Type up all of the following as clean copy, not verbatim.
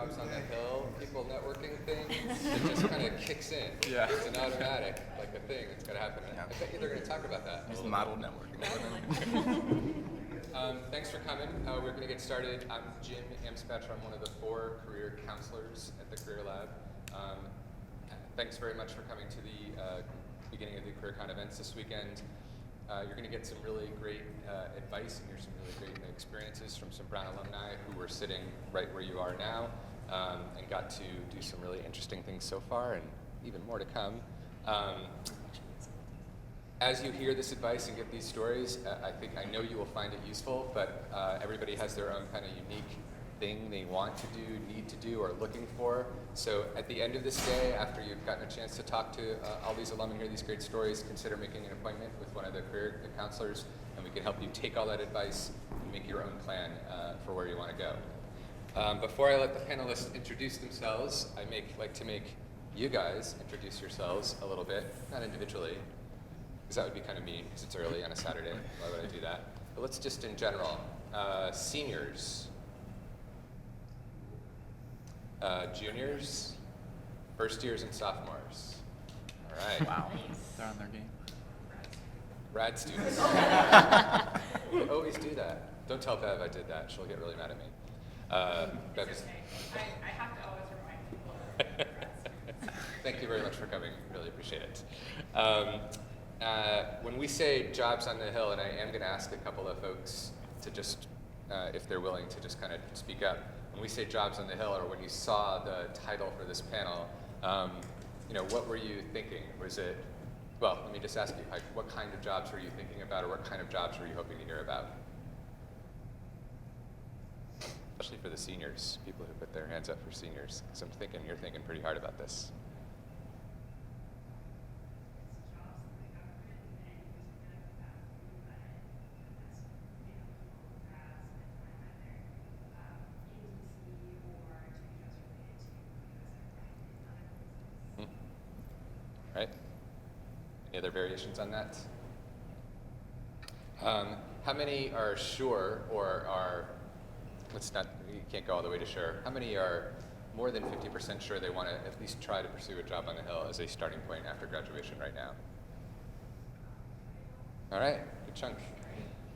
Jobs on the Hill people networking thing, it just kind of kicks in. Yeah. It's an automatic, like a thing that's got to happen. Yeah. I bet you they're going to talk about that. It's model networking. Thanks for coming. We're going to get started. I'm Jim Amspatcher. I'm one of the 4 career counselors at the Career Lab. Thanks very much for coming to the beginning of the CareerCon events this weekend. You're going to get some really great advice and hear some really great experiences from some Brown alumni who were sitting right where you are now and got to do some really interesting things so far and even more to come. As you hear this advice and get these stories, I know you will find it useful, but everybody has their own kind of unique thing they want to do, need to do, or looking for. So at the end of this day, after you've gotten a chance to talk to all these alumni and hear these great stories, consider making an appointment with one of the career counselors, and we can help you take all that advice and make your own plan for where you want to go. Before I let the panelists introduce themselves, I like to make you guys introduce yourselves a little bit, not individually, because that would be kind of mean, because it's early on a Saturday. Why would I do that? But let's just in general. Seniors, juniors, first years and sophomores. All right. Wow. They're on their game. Rad students. We always do that. Don't tell Bev I did that. She'll get really mad at me. Bev is... I have to always remind people that we're grad students. Thank you very much for coming. Really appreciate it. When we say jobs on the Hill, and I am going to ask a couple of folks to just, if they're willing to just kind of speak up. When we say jobs on the Hill, or when you saw the title for this panel, what were you thinking? Was it, well, let me just ask you, what kind of jobs were you thinking about, or what kind of jobs were you hoping to hear about? Especially for the seniors, people who put their hands up for seniors, because I'm thinking you're thinking pretty hard about this. Right? Any other variations on that? How many are sure or are, you can't go all the way to sure. How many are more than 50% sure they want to at least try to pursue a job on the Hill as a starting point after graduation right now? All right, good chunk.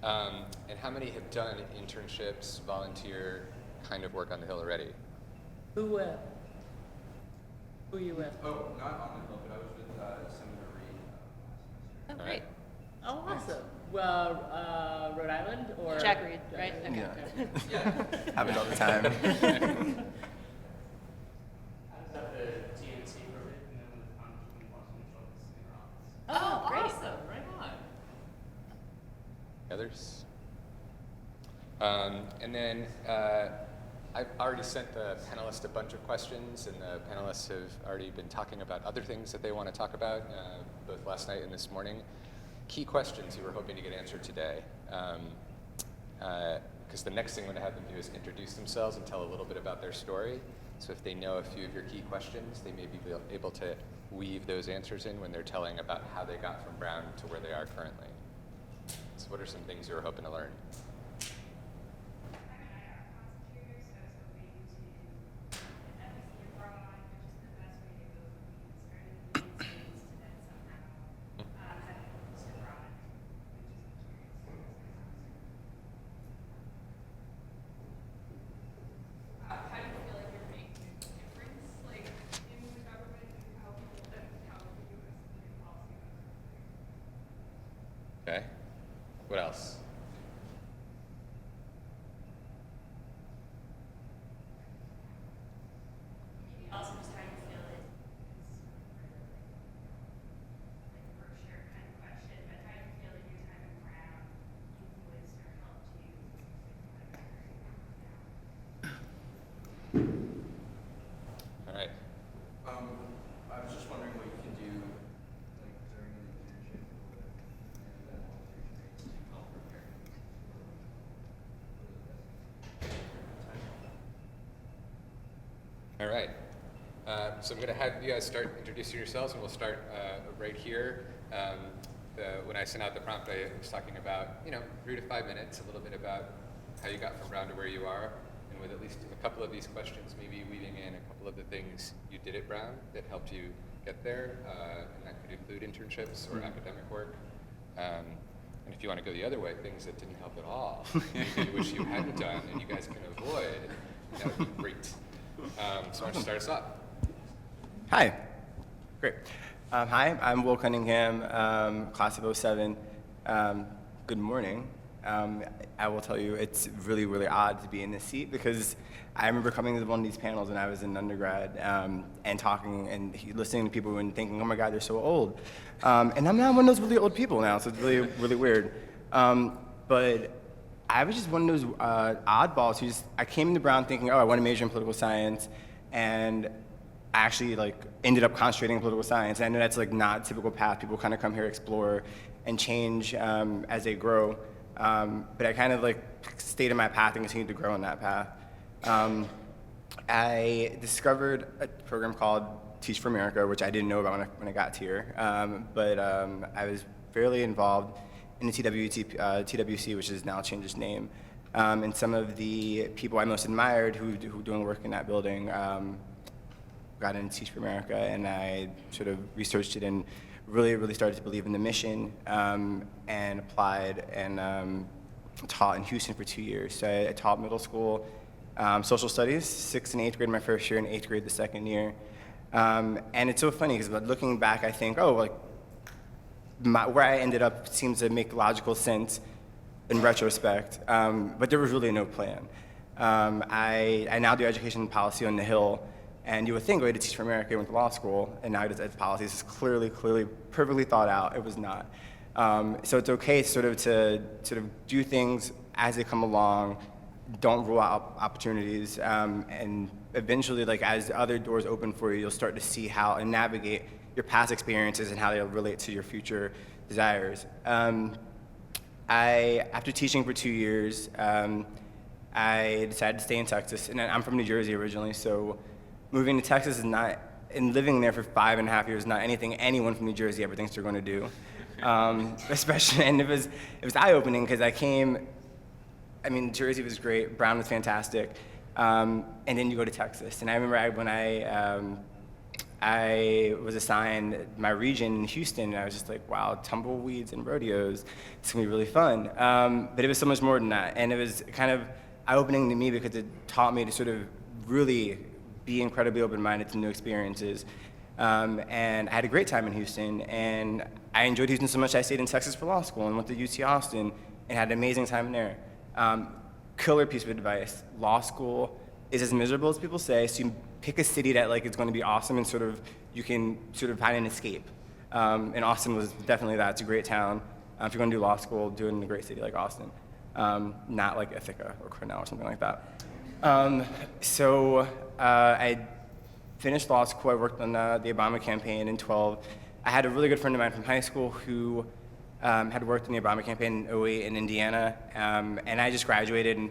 And how many have done internships, volunteer kind of work on the Hill already? Who you with? Oh, not on the Hill, but I was with Senator Reed last semester. Oh, All great. right. Oh, awesome. Well, Rhode Island or? Jack Reed, right? Okay. Yeah. Okay. Yeah. Happens all the time. I was at the TNC for a bit, and then with Congressman Boston Schultz in her office. Oh, great. Awesome. Right on. Others? And then I've already sent the panelists a bunch of questions, and the panelists have already been talking about other things that they want to talk about, both last night and this morning. Key questions you were hoping to get answered today. Because the next thing I'm going to have them do is introduce themselves and tell a little bit about their story. So if they know a few of your key questions, they may be able to weave those answers in when they're telling about how they got from Brown to where they are currently. So what are some things you were hoping to learn? Okay. What else? Also, just how you feel it. Like a brochure kind of question, but how you feel that your time at Brown influenced or helped you. All right. I was just wondering what you can do, like during an internship or that alteration to help prepare All right. So I'm going to have you guys start introducing yourselves, and we'll start right here. When I sent out the prompt, I was talking about, 3 to 5 minutes, a little bit about how you got from Brown to where you are, and and with at least a couple of these questions, maybe weaving in a couple of the things you did at Brown that helped you get there, and that could include internships or academic work. And if you want to go the other way, things that didn't help at all, maybe you wish you hadn't done and you guys can avoid, that would be great. So why don't you start us off? Hi. Great. Hi, I'm Will Cunningham, class of 07. Good morning. I will tell you, it's really, really odd to be in this seat because I remember coming to one of these panels when I was in undergrad and talking and listening to people and thinking, oh my God, they're so old. And I'm now one of those really old people now, so it's really, really weird. But I was just one of those oddballs who I came into Brown thinking, oh, I want to major in political science, and I actually ended up concentrating in political science. And I know that's not a typical path. People kind of come here, explore, and change as they grow. But I kind of stayed in my path and continued to grow in that path. I discovered a program called Teach for America, which I didn't know about when I got here. But I was fairly involved in the TWC, which has now changed its name. And some of the people I most admired who were doing work in that building got into Teach for America, and I sort of researched it and really, really started to believe in the mission, and applied and taught in Houston for 2 years. So I taught middle school social studies, 6th and 8th grade my first year, and 8th grade the second year. And it's so funny because looking back, I think, where I ended up seems to make logical sense in retrospect, but there was really no plan. I now do education policy on the Hill, and you would think, to Teach for America, went to law school, and now ed policies is clearly, perfectly thought out. It was not. So it's okay to do things as they come along, don't rule out opportunities, and eventually, as other doors open for you, you'll start to see how and navigate your past experiences and how they'll relate to your future desires. After teaching for 2 years, I decided to stay in Texas, and I'm from New Jersey originally, so moving to Texas is not, and living there for 5.5 years is not anything anyone from New Jersey ever thinks they're going to do. Especially, and it was eye-opening because Jersey was great, Brown was fantastic, and then you go to Texas. And I remember when I was assigned my region in Houston, and I was just like, wow, tumbleweeds and rodeos, it's gonna be really fun. But it was so much more than that, and it was kind of eye-opening to me because it taught me to sort of really be incredibly open-minded to new experiences. And I had a great time in Houston, and I enjoyed Houston so much I stayed in Texas for law school and went to UT Austin and had an amazing time there. Killer piece of advice: law school is as miserable as people say, so you pick a city that is going to be awesome and you can find an escape. And Austin was definitely that. It's a great town. If you're going to do law school, do it in a great city like Austin, not like Ithaca or Cornell or something like that. I finished law school. I worked on the Obama campaign in 2012. I had a really good friend of mine from high school who had worked in the Obama campaign in 2008 in Indiana, and I just graduated, and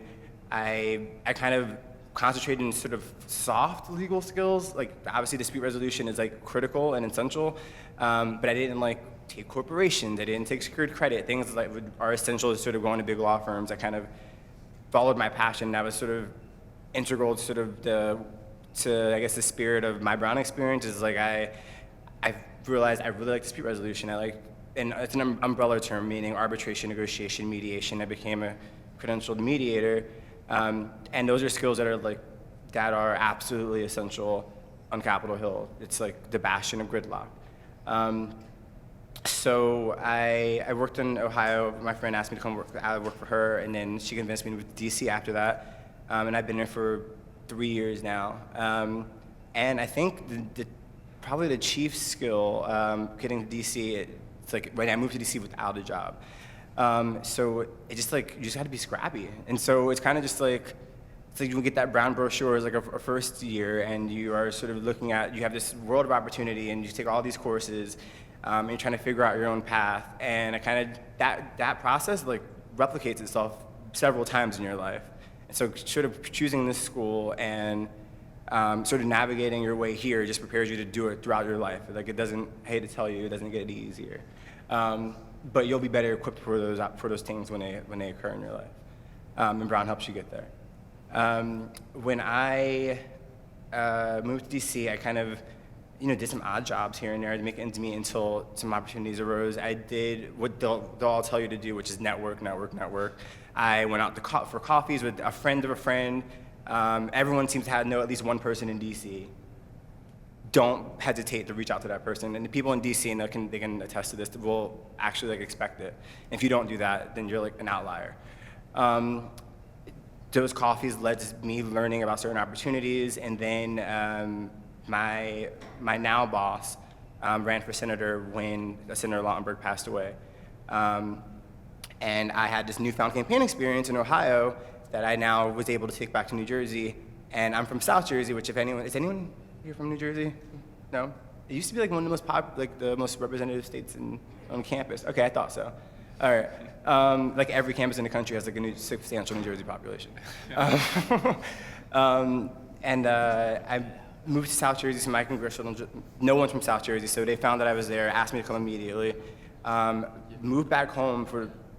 I kind of concentrated in sort of soft legal skills. Obviously dispute resolution is critical and essential, but I didn't take corporations. I didn't take secured credit, things that are essential to sort of going to big law firms. I kind of followed my passion. That was sort of integral to the spirit of my Brown experience. Is I realized I really like dispute resolution. And it's an umbrella term meaning arbitration, negotiation, mediation. I became a credentialed mediator, and those are skills that are absolutely essential on Capitol Hill. It's the bastion of gridlock. So I worked in Ohio. My friend asked me to come work for her, and then she convinced me to move to DC after that. And I've been there for 3 years now. And I think probably the chief skill getting to DC, right now I moved to DC without a job. So it just you just got to be scrappy. And so it's kind of just you get that Brown brochure as a first year, and you are sort of looking at, you have this world of opportunity, and you take all these courses, and you're trying to figure out your own path. And I kind of, that process replicates itself several times in your life. And so sort of choosing this school and sort of navigating your way here just prepares you to do it throughout your life. It doesn't, I hate to tell you, it doesn't get any easier. But you'll be better equipped for those things when they occur in your life. And Brown helps you get there. When I moved to DC, I kind of, did some odd jobs here and there to make ends meet until some opportunities arose. I did what they'll all tell you to do, which is network. I went out for coffees with a friend of a friend. Everyone seems to have know at least one person in DC. Don't hesitate to reach out to that person. And the people in DC, and they can attest to this, will actually expect it. If you don't do that, then you're an outlier. Those coffees led to me learning about certain opportunities, and then my now boss ran for senator when Senator Lautenberg passed away. And I had this newfound campaign experience in Ohio that I now was able to take back to New Jersey. And I'm from South Jersey, which is anyone here from New Jersey? No? It used to be one of the most the most representative states on campus. Okay, I thought so. All right. Every campus in the country has a substantial New Jersey population. I moved to South Jersey, so my congressional, no one's from South Jersey, so they found that I was there, asked me to come immediately. Moved back home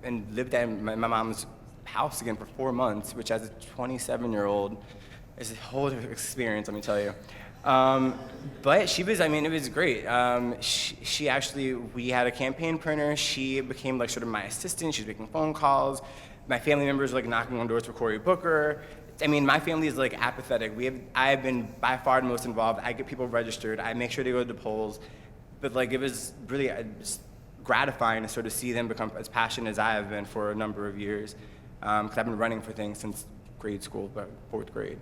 and lived at my mom's house again for 4 months, which as a 27-year-old is a whole different experience, let me tell you. But she was, it was great. She actually, we had a campaign printer. She became sort of my assistant. She was making phone calls. My family members were knocking on doors for Cory Booker. My family is apathetic. I have been by far the most involved. I get people registered. I make sure they go to the polls. But it was really gratifying to sort of see them become as passionate as I have been for a number of years. Because I've been running for things since grade school, about 4th grade.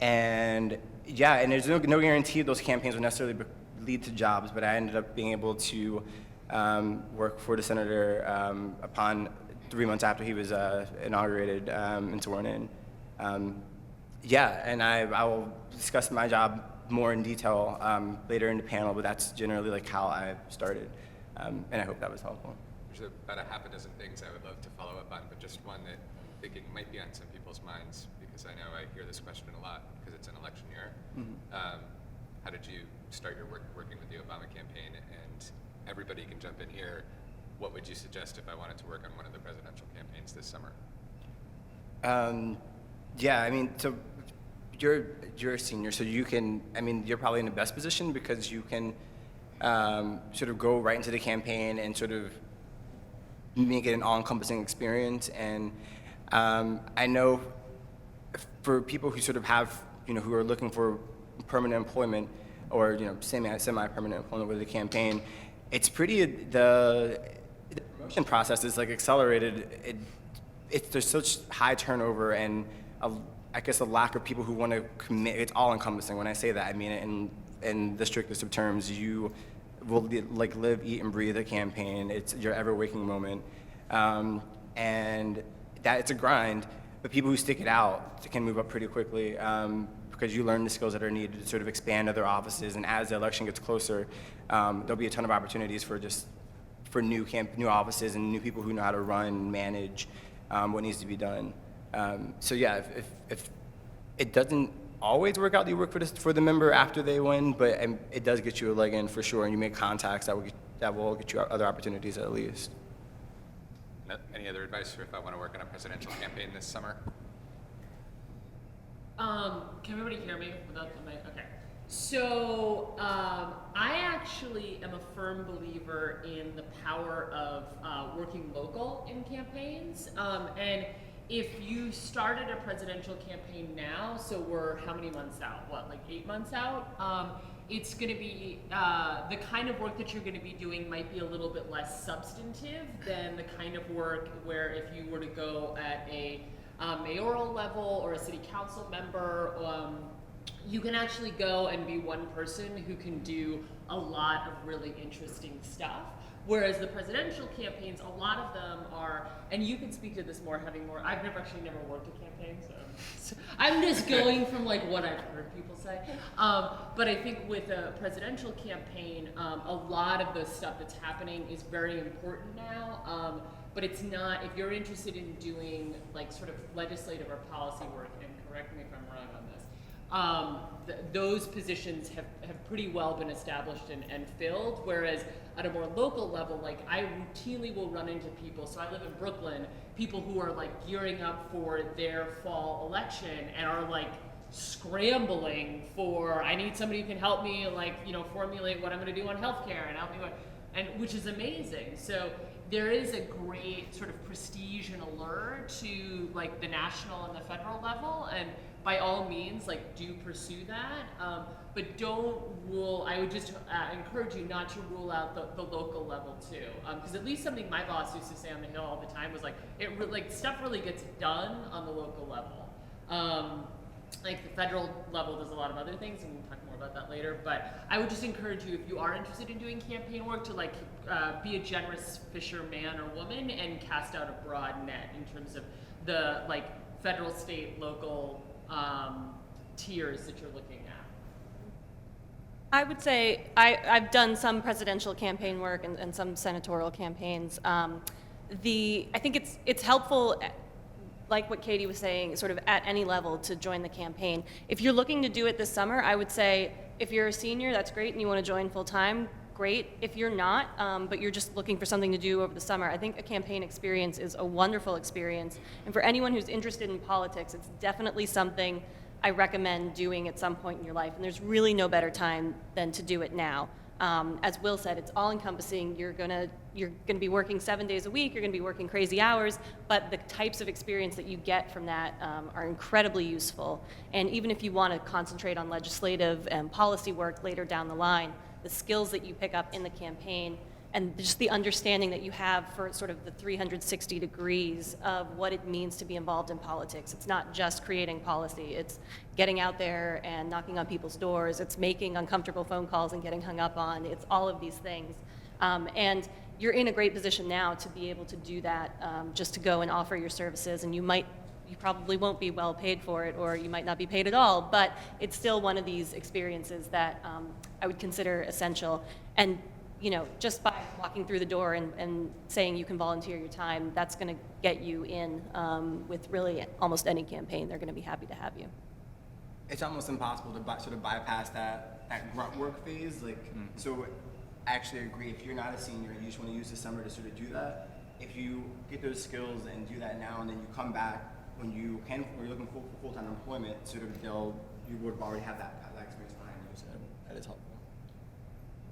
And there's no guarantee those campaigns would necessarily lead to jobs, but I ended up being able to work for the senator upon 3 months after he was inaugurated and sworn in. And I will discuss my job more in detail later in the panel, but that's generally how I started, and I hope that was helpful. There's about a half a dozen things I would love to follow up on, but just one that I'm thinking might be on some people's minds, because I know I hear this question a lot because it's an election year. Mm-hmm. How did you start your work working with the Obama campaign? And everybody can jump in here. What would you suggest if I wanted to work on one of the presidential campaigns this summer? So you're a senior, so you can, you're probably in the best position because you can sort of go right into the campaign and sort of make it an all-encompassing experience. And I know for people who sort of have, who are looking for permanent employment or, semi-permanent employment with the campaign, it's the promotion process is accelerated. There's such high turnover and I guess a lack of people who want to commit. It's all-encompassing. When I say that, I mean it in the strictest of terms. You will live, eat, and breathe a campaign. It's your ever-waking moment, and that it's a grind. But people who stick it out can move up pretty quickly because you learn the skills that are needed to sort of expand other offices. And as the election gets closer, there'll be a ton of opportunities for new offices and new people who know how to run, manage what needs to be done. If it doesn't always work out, you work for the member after they win, but it does get you a leg in for sure, and you make contacts that will get you other opportunities at least. Any other advice for if I want to work on a presidential campaign this summer? Can everybody hear me without the mic? Okay. So I actually am a firm believer in the power of working local in campaigns. And if you started a presidential campaign now, so we're how many months out? 8 months out? It's going to be, the kind of work that you're going to be doing might be a little bit less substantive than the kind of work where if you were to go at a mayoral level or a city council member, you can actually go and be one person who can do a lot of really interesting stuff. Whereas the presidential campaigns, a lot of them are, and you can speak to this more, I've never worked a campaign, so I'm just going from what I've heard people say. But I think with a presidential campaign, a lot of the stuff that's happening is very important now. But it's not, if you're interested in doing sort of legislative or policy work, and correct me if I'm wrong on this, those positions have pretty well been established and filled, whereas at a more local level, like I routinely will run into people, so I live in Brooklyn, people who are like gearing up for their fall election and are like scrambling for, I need somebody who can help me, like, you know, formulate what I'm going to do on healthcare and help me, and which is amazing. So there is a great sort of prestige and allure to like the national and the federal level, and by all means, like, do pursue that, but don't rule. I would just encourage you not to rule out the local level too, because at least something my boss used to say on the Hill all the time was like, like stuff really gets done on the local level. Like the federal level does a lot of other things, and we'll talk more about that later. But I would just encourage you, if you are interested in doing campaign work, to like be a generous fisherman or woman and cast out a broad net in terms of the like federal, state, local tiers that you're looking at. I would say I've done some presidential campaign work and some senatorial campaigns. I think it's helpful, like what Katie was saying, sort of at any level to join the campaign. If you're looking to do it this summer, I would say if you're a senior, that's great, and you want to join full time, great. If you're not, but you're just looking for something to do over the summer, I think a campaign experience is a wonderful experience. And for anyone who's interested in politics, it's definitely something I recommend doing at some point in your life. And there's really no better time than to do it now. As Will said, it's all encompassing. You're gonna be working 7 days a week. You're gonna be working crazy hours, but the types of experience that you get from that are incredibly useful. And even if you want to concentrate on legislative and policy work later down the line, the skills that you pick up in the campaign and just the understanding that you have for sort of the 360 degrees of what it means to be involved in politics. It's not just creating policy, it's getting out there and knocking on people's doors, it's making uncomfortable phone calls and getting hung up on, it's all of these things. And you're in a great position now to be able to do that, just to go and offer your services, and you probably won't be well paid for it, or you might not be paid at all, but it's still one of these experiences that I would consider essential. And you know, just by walking through the door and saying you can volunteer your time, that's going to get you in with really almost any campaign. They're going to be happy to have you. It's almost impossible to sort of bypass that grunt work phase. Like, so I actually agree. If you're not a senior and you just want to use the summer to sort of do that, if you get those skills and do that now, and then you come back when you're looking for full-time employment, sort of you would already have that experience behind you. So that is helpful.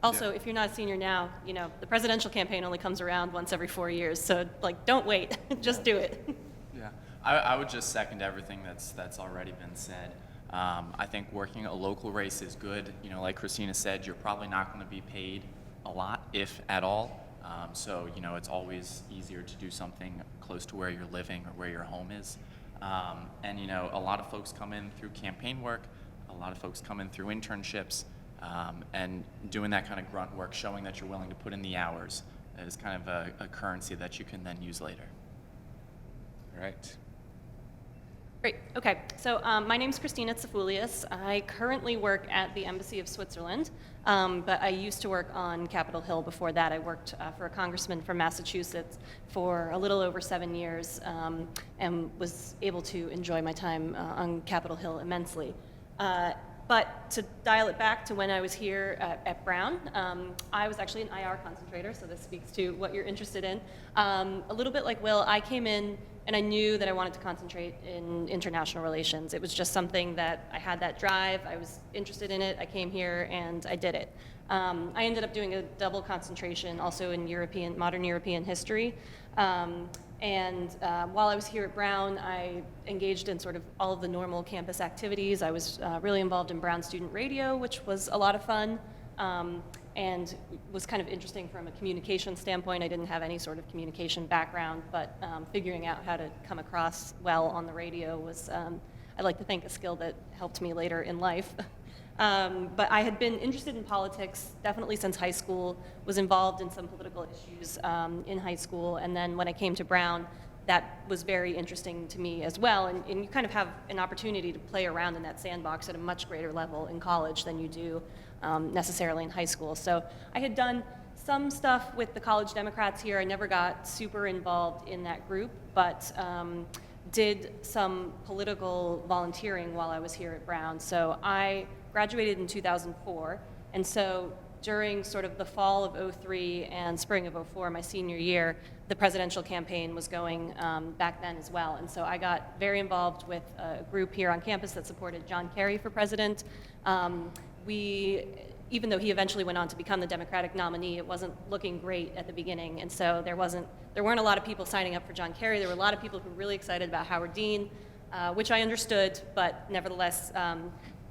Also, if you're not a senior now, you know, the presidential campaign only comes around once every 4 years. So, like, don't wait. Just do it. Yeah, I would just second everything that's already been said. I think working a local race is good. You know, like Christina said, you're probably not going to be paid a lot, if at all. So, you know, it's always easier to do something close to where you're living or where your home is. And, you know, a lot of folks come in through campaign work. A lot of folks come in through internships. And doing that kind of grunt work, showing that you're willing to put in the hours, is kind of a currency that you can then use later. All right. Great. Okay. So my name's Christina Tsafoulias. I currently work at the Embassy of Switzerland, but I used to work on Capitol Hill before that. I worked for a congressman from Massachusetts for a little over 7 years, and was able to enjoy my time on Capitol Hill immensely. But to dial it back to when I was here at Brown, I was actually an IR concentrator, so this speaks to what you're interested in. A little bit like Will, I came in and I knew that I wanted to concentrate in international relations. It was just something that I had that drive, I was interested in it, I came here and I did it. I ended up doing a double concentration also in modern European history. And while I was here at Brown, I engaged in sort of all of the normal campus activities. I was really involved in Brown Student Radio, which was a lot of fun, and was kind of interesting from a communication standpoint. I didn't have any sort of communication background, but figuring out how to come across well on the radio was, I'd like to think, a skill that helped me later in life. But I had been interested in politics definitely since high school, was involved in some political issues in high school, and then when I came to Brown, that was very interesting to me as well, and you kind of have an opportunity to play around in that sandbox at a much greater level in college than you do necessarily in high school. So I had done some stuff with the College Democrats here. I never got super involved in that group, but did some political volunteering while I was here at Brown. So I graduated in 2004, and so during sort of the fall of '03 and spring of '04, my senior year, the presidential campaign was going back then as well. And so I got very involved with a group here on campus that supported John Kerry for president. Even though he eventually went on to become the Democratic nominee, it wasn't looking great at the beginning. And so there weren't a lot of people signing up for John Kerry. There were a lot of people who were really excited about Howard Dean, which I understood, but nevertheless,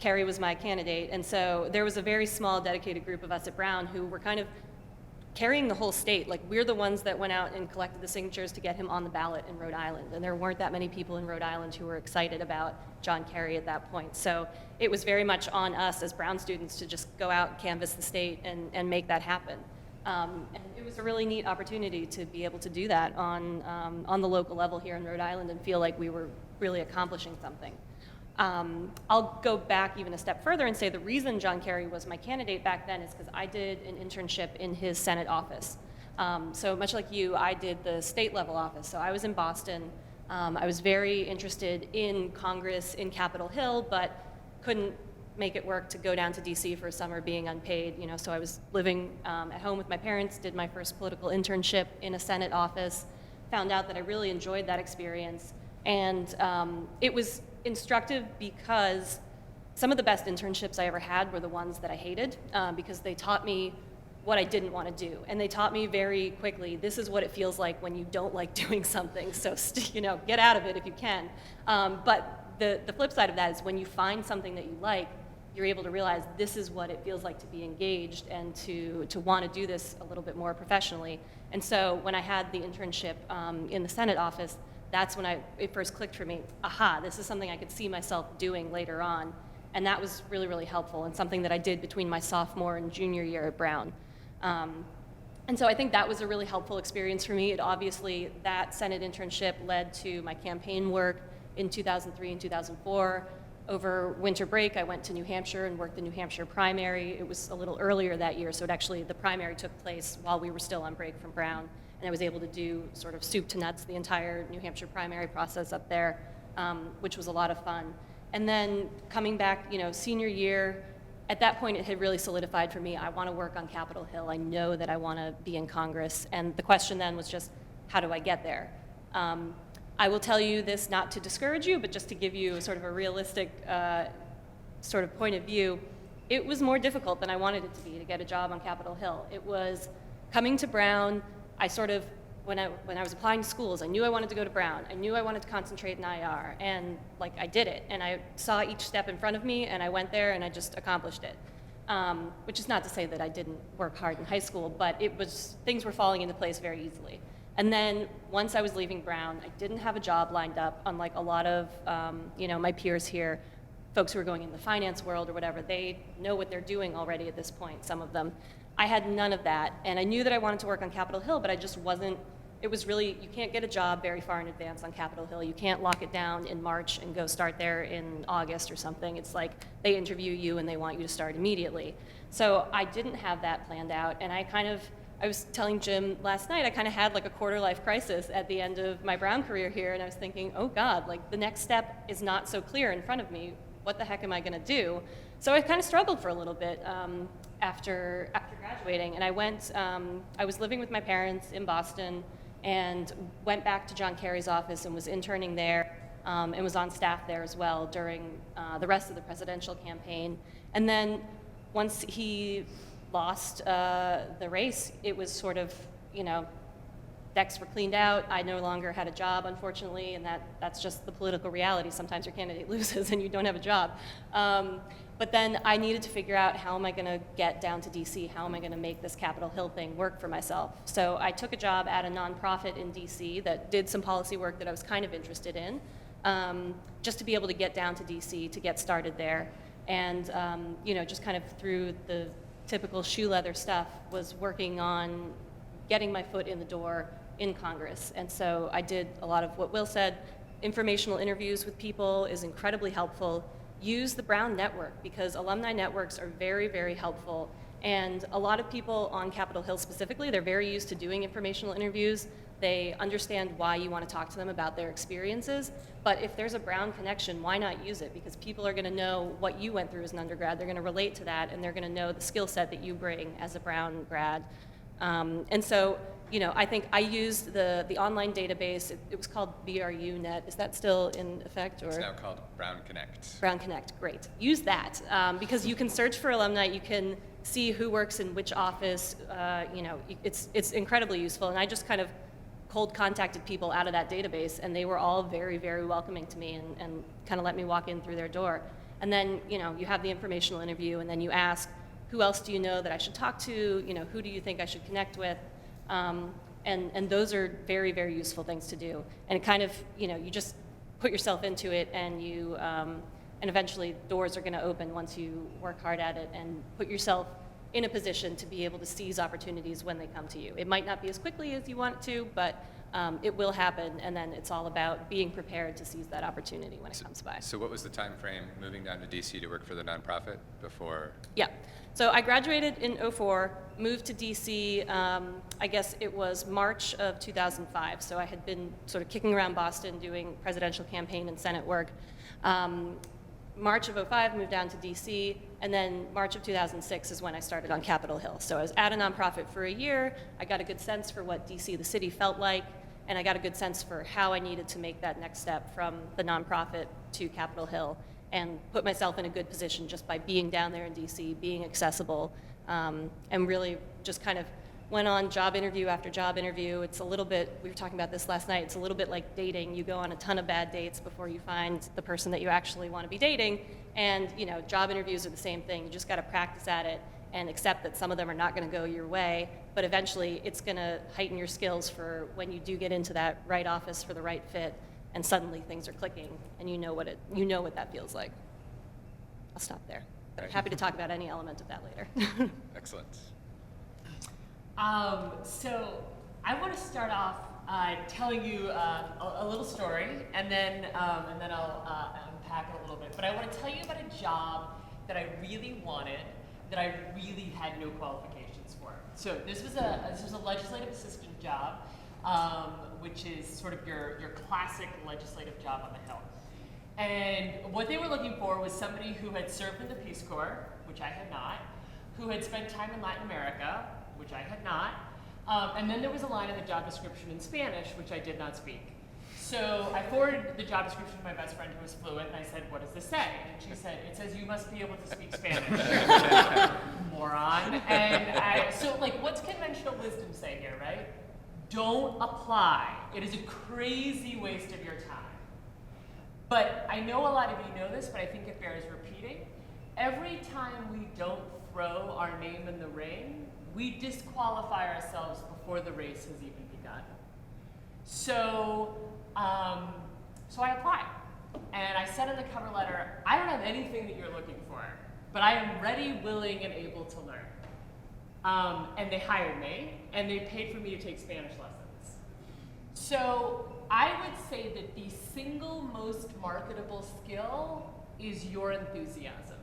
Kerry was my candidate. And so there was a very small dedicated group of us at Brown who were kind of carrying the whole state. Like, we're the ones that went out and collected the signatures to get him on the ballot in Rhode Island. And there weren't that many people in Rhode Island who were excited about John Kerry at that point. So it was very much on us as Brown students to just go out and canvass the state and make that happen. And it was a really neat opportunity to be able to do that on the local level here in Rhode Island and feel like we were really accomplishing something. I'll go back even a step further and say the reason John Kerry was my candidate back then is because I did an internship in his Senate office. So much like you, I did the state level office. So I was in Boston. I was very interested in Congress in Capitol Hill, but couldn't make it work to go down to DC for a summer being unpaid. So I was living at home with my parents, did my first political internship in a Senate office, found out that I really enjoyed that experience. And it was instructive because some of the best internships I ever had were the ones that I hated, because they taught me what I didn't want to do. And they taught me very quickly, this is what it feels like when you don't like doing something. So, get out of it if you can. But the flip side of that is when you find something that you like, you're able to realize this is what it feels like to be engaged and to want to do this a little bit more professionally. And so when I had the internship in the Senate office, that's when it first clicked for me, aha, this is something I could see myself doing later on. And that was really, really helpful and something that I did between my sophomore and junior year at Brown. And so I think that was a really helpful experience for me. That Senate internship led to my campaign work in 2003 and 2004. Over winter break, I went to New Hampshire and worked the New Hampshire primary. It was a little earlier that year, so the primary took place while we were still on break from Brown. And I was able to do sort of soup to nuts the entire New Hampshire primary process up there, which was a lot of fun. And then coming back, senior year, at that point it had really solidified for me, I want to work on Capitol Hill. I know that I want to be in Congress. And the question then was just, how do I get there? I will tell you this not to discourage you, but just to give you sort of a realistic sort of point of view. It was more difficult than I wanted it to be to get a job on Capitol Hill. It was coming to Brown. I sort of, when I was applying to schools, I knew I wanted to go to Brown. I knew I wanted to concentrate in IR, and I did it. And I saw each step in front of me, and I went there, and I just accomplished it. Which is not to say that I didn't work hard in high school, but things were falling into place very easily. And then once I was leaving Brown, I didn't have a job lined up, unlike a lot of my peers here, folks who are going in the finance world or whatever. They know what they're doing already at this point, some of them. I had none of that, and I knew that I wanted to work on Capitol Hill, but I just wasn't. It was really, you can't get a job very far in advance on Capitol Hill. You can't lock it down in March and go start there in August or something. It's like they interview you and they want you to start immediately. So I didn't have that planned out, and I was telling Jim last night, I kind of had like a quarter-life crisis at the end of my Brown career here, and I was thinking, oh God, the next step is not so clear in front of me. What the heck am I going to do? So I kind of struggled for a little bit after graduating, and I was living with my parents in Boston and went back to John Kerry's office and was interning there and was on staff there as well during the rest of the presidential campaign. And then once he lost the race, it was sort of, decks were cleaned out. I no longer had a job, unfortunately, and that's just the political reality. Sometimes your candidate loses and you don't have a job. But then I needed to figure out, how am I going to get down to DC? How am I going to make this Capitol Hill thing work for myself? So I took a job at a nonprofit in DC that did some policy work that I was kind of interested in, just to be able to get down to DC, to get started there. And just kind of through the typical shoe leather stuff, was working on getting my foot in the door in Congress. And so I did a lot of what Will said. Informational interviews with people is incredibly helpful. Use the Brown Network, because alumni networks are very, very helpful. And a lot of people on Capitol Hill specifically, they're very used to doing informational interviews. They understand why you want to talk to them about their experiences. But if there's a Brown connection, why not use it? Because people are going to know what you went through as an undergrad. They're going to relate to that, and they're going to know the skill set that you bring as a Brown grad. And so, you know, I think I used the online database. It was called BRUNet. Is that still in effect? Or? It's now called Brown Connect. Brown Connect, great. Use that because you can search for alumni. You can see who works in which office. You know, it's incredibly useful. And I just kind of cold contacted people out of that database, and they were all very, very welcoming to me and kind of let me walk in through their door. And then, you know, you have the informational interview, and then you ask, who else do you know that I should talk to? You know, who do you think I should connect with? And those are very, very useful things to do. And it kind of, you know, you just put yourself into it, and you, and eventually doors are going to open once you work hard at it and put yourself in a position to be able to seize opportunities when they come to you. It might not be as quickly as you want it to, but it will happen, and then it's all about being prepared to seize that opportunity when it comes by. So what was the time frame moving down to DC to work for the nonprofit before? Yeah. So I graduated in '04, moved to DC, I guess it was March of 2005. So I had been sort of kicking around Boston doing presidential campaign and Senate work. March of '05, moved down to DC, and then March of 2006 is when I started on Capitol Hill. So I was at a nonprofit for a year. I got a good sense for what DC, the city, felt like, and I got a good sense for how I needed to make that next step from the nonprofit to Capitol Hill and put myself in a good position just by being down there in DC, being accessible, and really just kind of went on job interview after job interview. It's a little bit, we were talking about this last night, it's a little bit like dating. You go on a ton of bad dates before you find the person that you actually want to be dating. And, you know, job interviews are the same thing. You just got to practice at it and accept that some of them are not going to go your way, but eventually it's going to heighten your skills for when you do get into that right office for the right fit, and suddenly things are clicking, and you know what that feels like. I'll stop there. But I'm happy to talk about any element of that later. Excellent. So I want to start off telling you a little story, and then I'll unpack it a little bit. But I want to tell you about a job that I really wanted, that I really had no qualifications for. So this was a legislative assistant job, which is sort of your classic legislative job on the Hill. And what they were looking for was somebody who had served in the Peace Corps, which I had not, who had spent time in Latin America, which I had not, and then there was a line in the job description in Spanish, which I did not speak. So I forwarded the job description to my best friend who was fluent, and I said, "What does this say?" And she said, "It says you must be able to speak Spanish." Moron. And so like, what's conventional wisdom say here, right? Don't apply. It is a crazy waste of your time. But I know a lot of you know this, but I think it bears repeating. Every time we don't throw our name in the ring, we disqualify ourselves before the race has even begun. So I applied. And I said in the cover letter, I don't have anything that you're looking for, but I am ready, willing, and able to learn. And they hired me, and they paid for me to take Spanish lessons. So I would say that the single most marketable skill is your enthusiasm.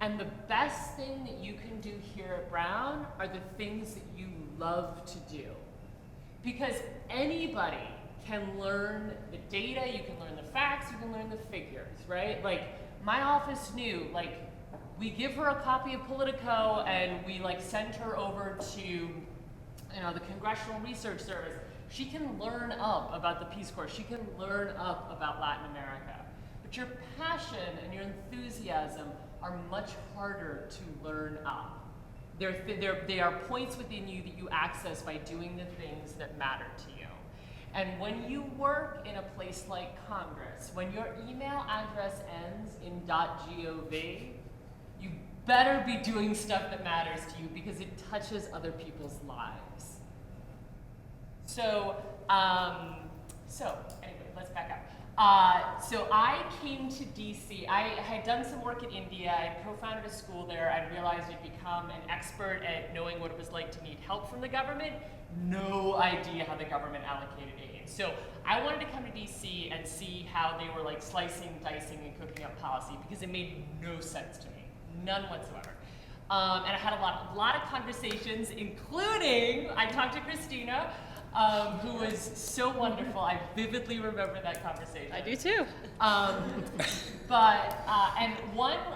And the best thing that you can do here at Brown are the things that you love to do. Because anybody can learn the data, you can learn the facts, you can learn the figures, right? Like, my office knew, like, we give her a copy of Politico and we like send her over to, the Congressional Research Service. She can learn up about the Peace Corps. She can learn up about Latin America. But your passion and your enthusiasm are much harder to learn up. They are points within you that you access by doing the things that matter to you. And when you work in a place like Congress, when your email address ends in .gov, you better be doing stuff that matters to you because it touches other people's lives. So anyway, let's back up. So I came to DC. I had done some work in India. I co-founded a school there. I realized I'd become an expert at knowing what it was like to need help from the government. No idea how the government allocated aid. So I wanted to come to DC and see how they were like slicing, dicing, and cooking up policy because it made no sense to me, none whatsoever. And I had a lot of conversations, including I talked to Christina. who was so wonderful. I vividly remember that conversation. I do too. And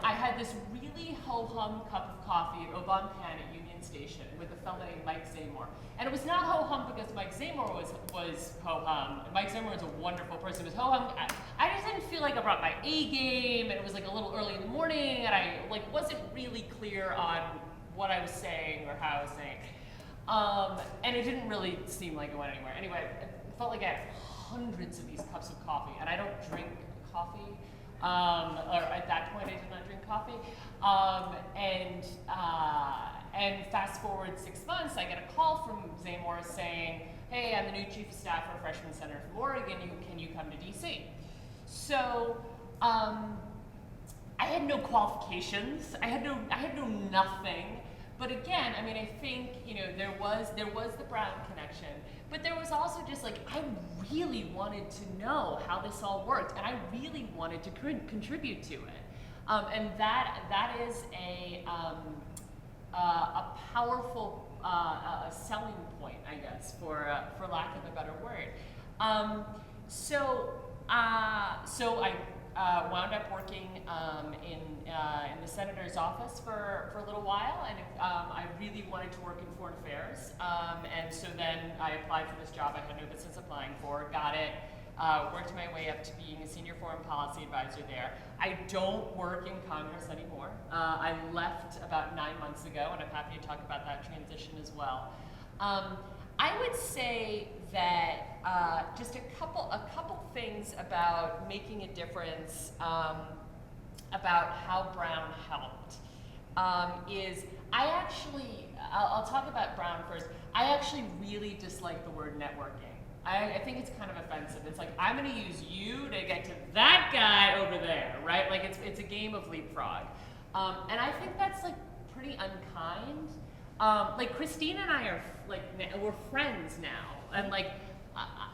I had this really ho-hum cup of coffee at Oban Pan at Union Station with a fellow named Mike Zamor. And it was not ho-hum because Mike Zamor was ho-hum. Mike Zamor was a wonderful person. It was ho-hum. I just didn't feel like I brought my A game, and it was like a little early in the morning, and I like wasn't really clear on what I was saying or how I was saying. And it didn't really seem like it went anywhere. Anyway, it felt like I had hundreds of these cups of coffee, and I don't drink coffee. Or at that point, I did not drink coffee. And fast forward 6 months, I get a call from Zamor saying, "Hey, I'm the new chief of staff for Freshman Center from Oregon. Can you come to DC?" So I had no qualifications. I had no nothing. But again, I mean, I think, there was the Brown connection, but there was also just like, I really wanted to know how this all worked, and I really wanted to contribute to it. And that is a powerful selling point, I guess, for lack of a better word. So I wound up working in the senator's office for a little while, and I really wanted to work in foreign affairs. And so then I applied for this job I had no business applying for, got it, worked my way up to being a senior foreign policy advisor there. I don't work in Congress anymore. I left about 9 months ago, and I'm happy to talk about that transition as well. I would say that just a couple things about making a difference about how Brown helped is I'll talk about Brown first. I actually really dislike the word networking. I think it's kind of offensive. It's like, I'm going to use you to get to that guy over there, right? Like it's a game of leapfrog, and I think that's like pretty unkind. Like Christine and I are we're friends now, and like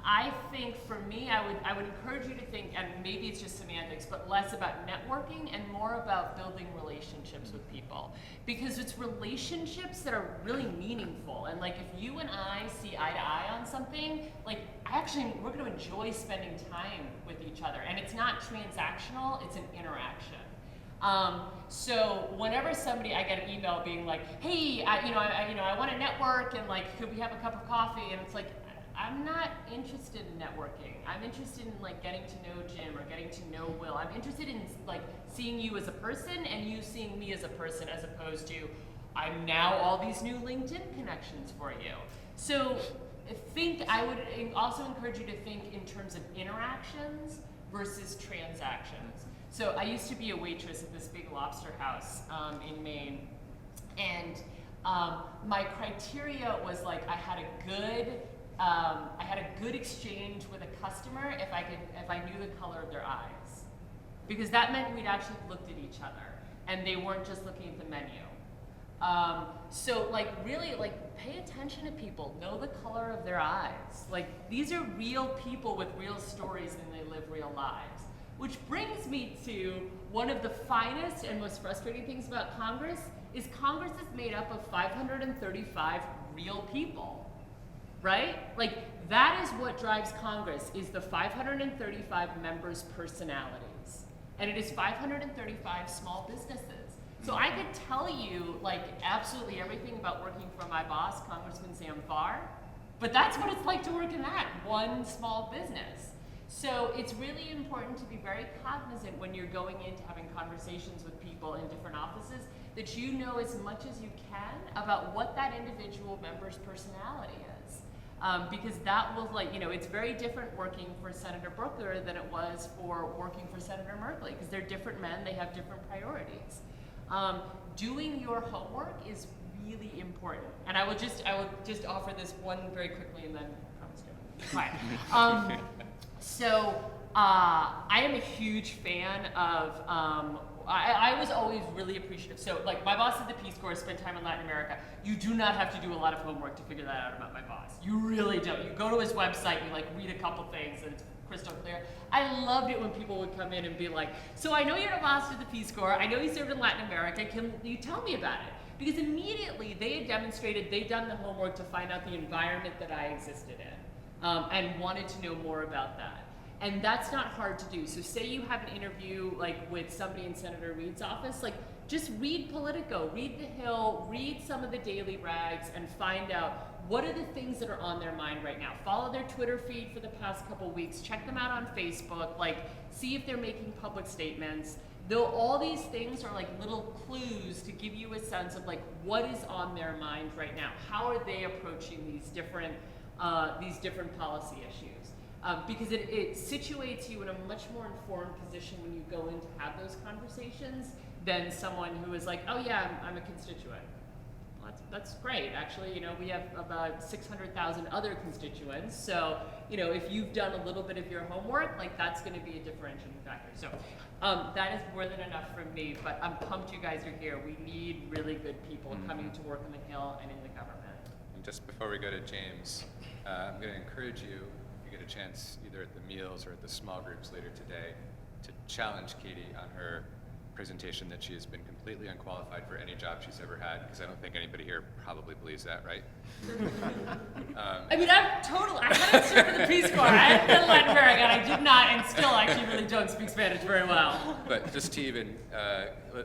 I think for me, I would encourage you to think, and maybe it's just semantics, but less about networking and more about building relationships with people, because it's relationships that are really meaningful. And like if you and I see eye to eye on something, like we're going to enjoy spending time with each other, and it's not transactional; it's an interaction. So whenever I get an email being like, "Hey, I want to network, and like, could we have a cup of coffee?" And it's like, I'm not interested in networking. I'm interested in like getting to know Jim or getting to know Will. I'm interested in like seeing you as a person and you seeing me as a person, as opposed to I'm now all these new LinkedIn connections for you. So I would also encourage you to think in terms of interactions versus transactions. So I used to be a waitress at this Big Lobster house in Maine, and my criteria was like I had a good exchange with a customer if I knew the color of their eyes, because that meant we'd actually looked at each other and they weren't just looking at the menu. So like really like pay attention to people, know the color of their eyes. Like these are real people with real stories and they live real lives. Which brings me to one of the finest and most frustrating things about Congress is Congress is made up of 535 real people, right? Like that is what drives Congress, is the 535 members' personalities. And it is 535 small businesses. So I could tell you like absolutely everything about working for my boss, Congressman Sam Farr, but that's what it's like to work in that one small business. So it's really important to be very cognizant when you're going into having conversations with people in different offices that you know as much as you can about what that individual member's personality is. Because that will it's very different working for Senator Booker than it was for working for Senator Merkley, because they're different men, they have different priorities. Doing your homework is really important. And I will just offer this one very quickly and then I promise to be quiet. So I am a huge fan of, I was always really appreciative. So like my boss at the Peace Corps spent time in Latin America. You do not have to do a lot of homework to figure that out about my boss. You really don't. You go to his website, you like read a couple things and it's crystal clear. I loved it when people would come in and be like, so I know you're a boss at the Peace Corps. I know you served in Latin America. Can you tell me about it? Because immediately they had demonstrated they'd done the homework to find out the environment that I existed in, and wanted to know more about that. And that's not hard to do. So say you have an interview like with somebody in Senator Reed's office, like just read Politico, read The Hill, read some of the daily rags, and find out what are the things that are on their mind right now. Follow their Twitter feed for the past couple weeks, check them out on Facebook, like see if they're making public statements. Though all these things are like little clues to give you a sense of like what is on their mind right now. How are they approaching these different policy issues? Because it situates you in a much more informed position when you go in to have those conversations than someone who is like, oh yeah, I'm a constituent. Well, that's great. Actually, we have about 600,000 other constituents. So, if you've done a little bit of your homework, like that's going to be a differentiating factor. So, that is more than enough from me. But I'm pumped you guys are here. We need really good people coming to work on the Hill and in the government. And just before we go to James, I'm going to encourage you, if you get a chance, either at the meals or at the small groups later today, to challenge Katie on her presentation that she has been completely unqualified for any job she's ever had, because I don't think anybody here probably believes that, right? I mean, I haven't served in the Peace Corps. I have been Latin American, I did not, and still actually really don't speak Spanish very well. But just to even,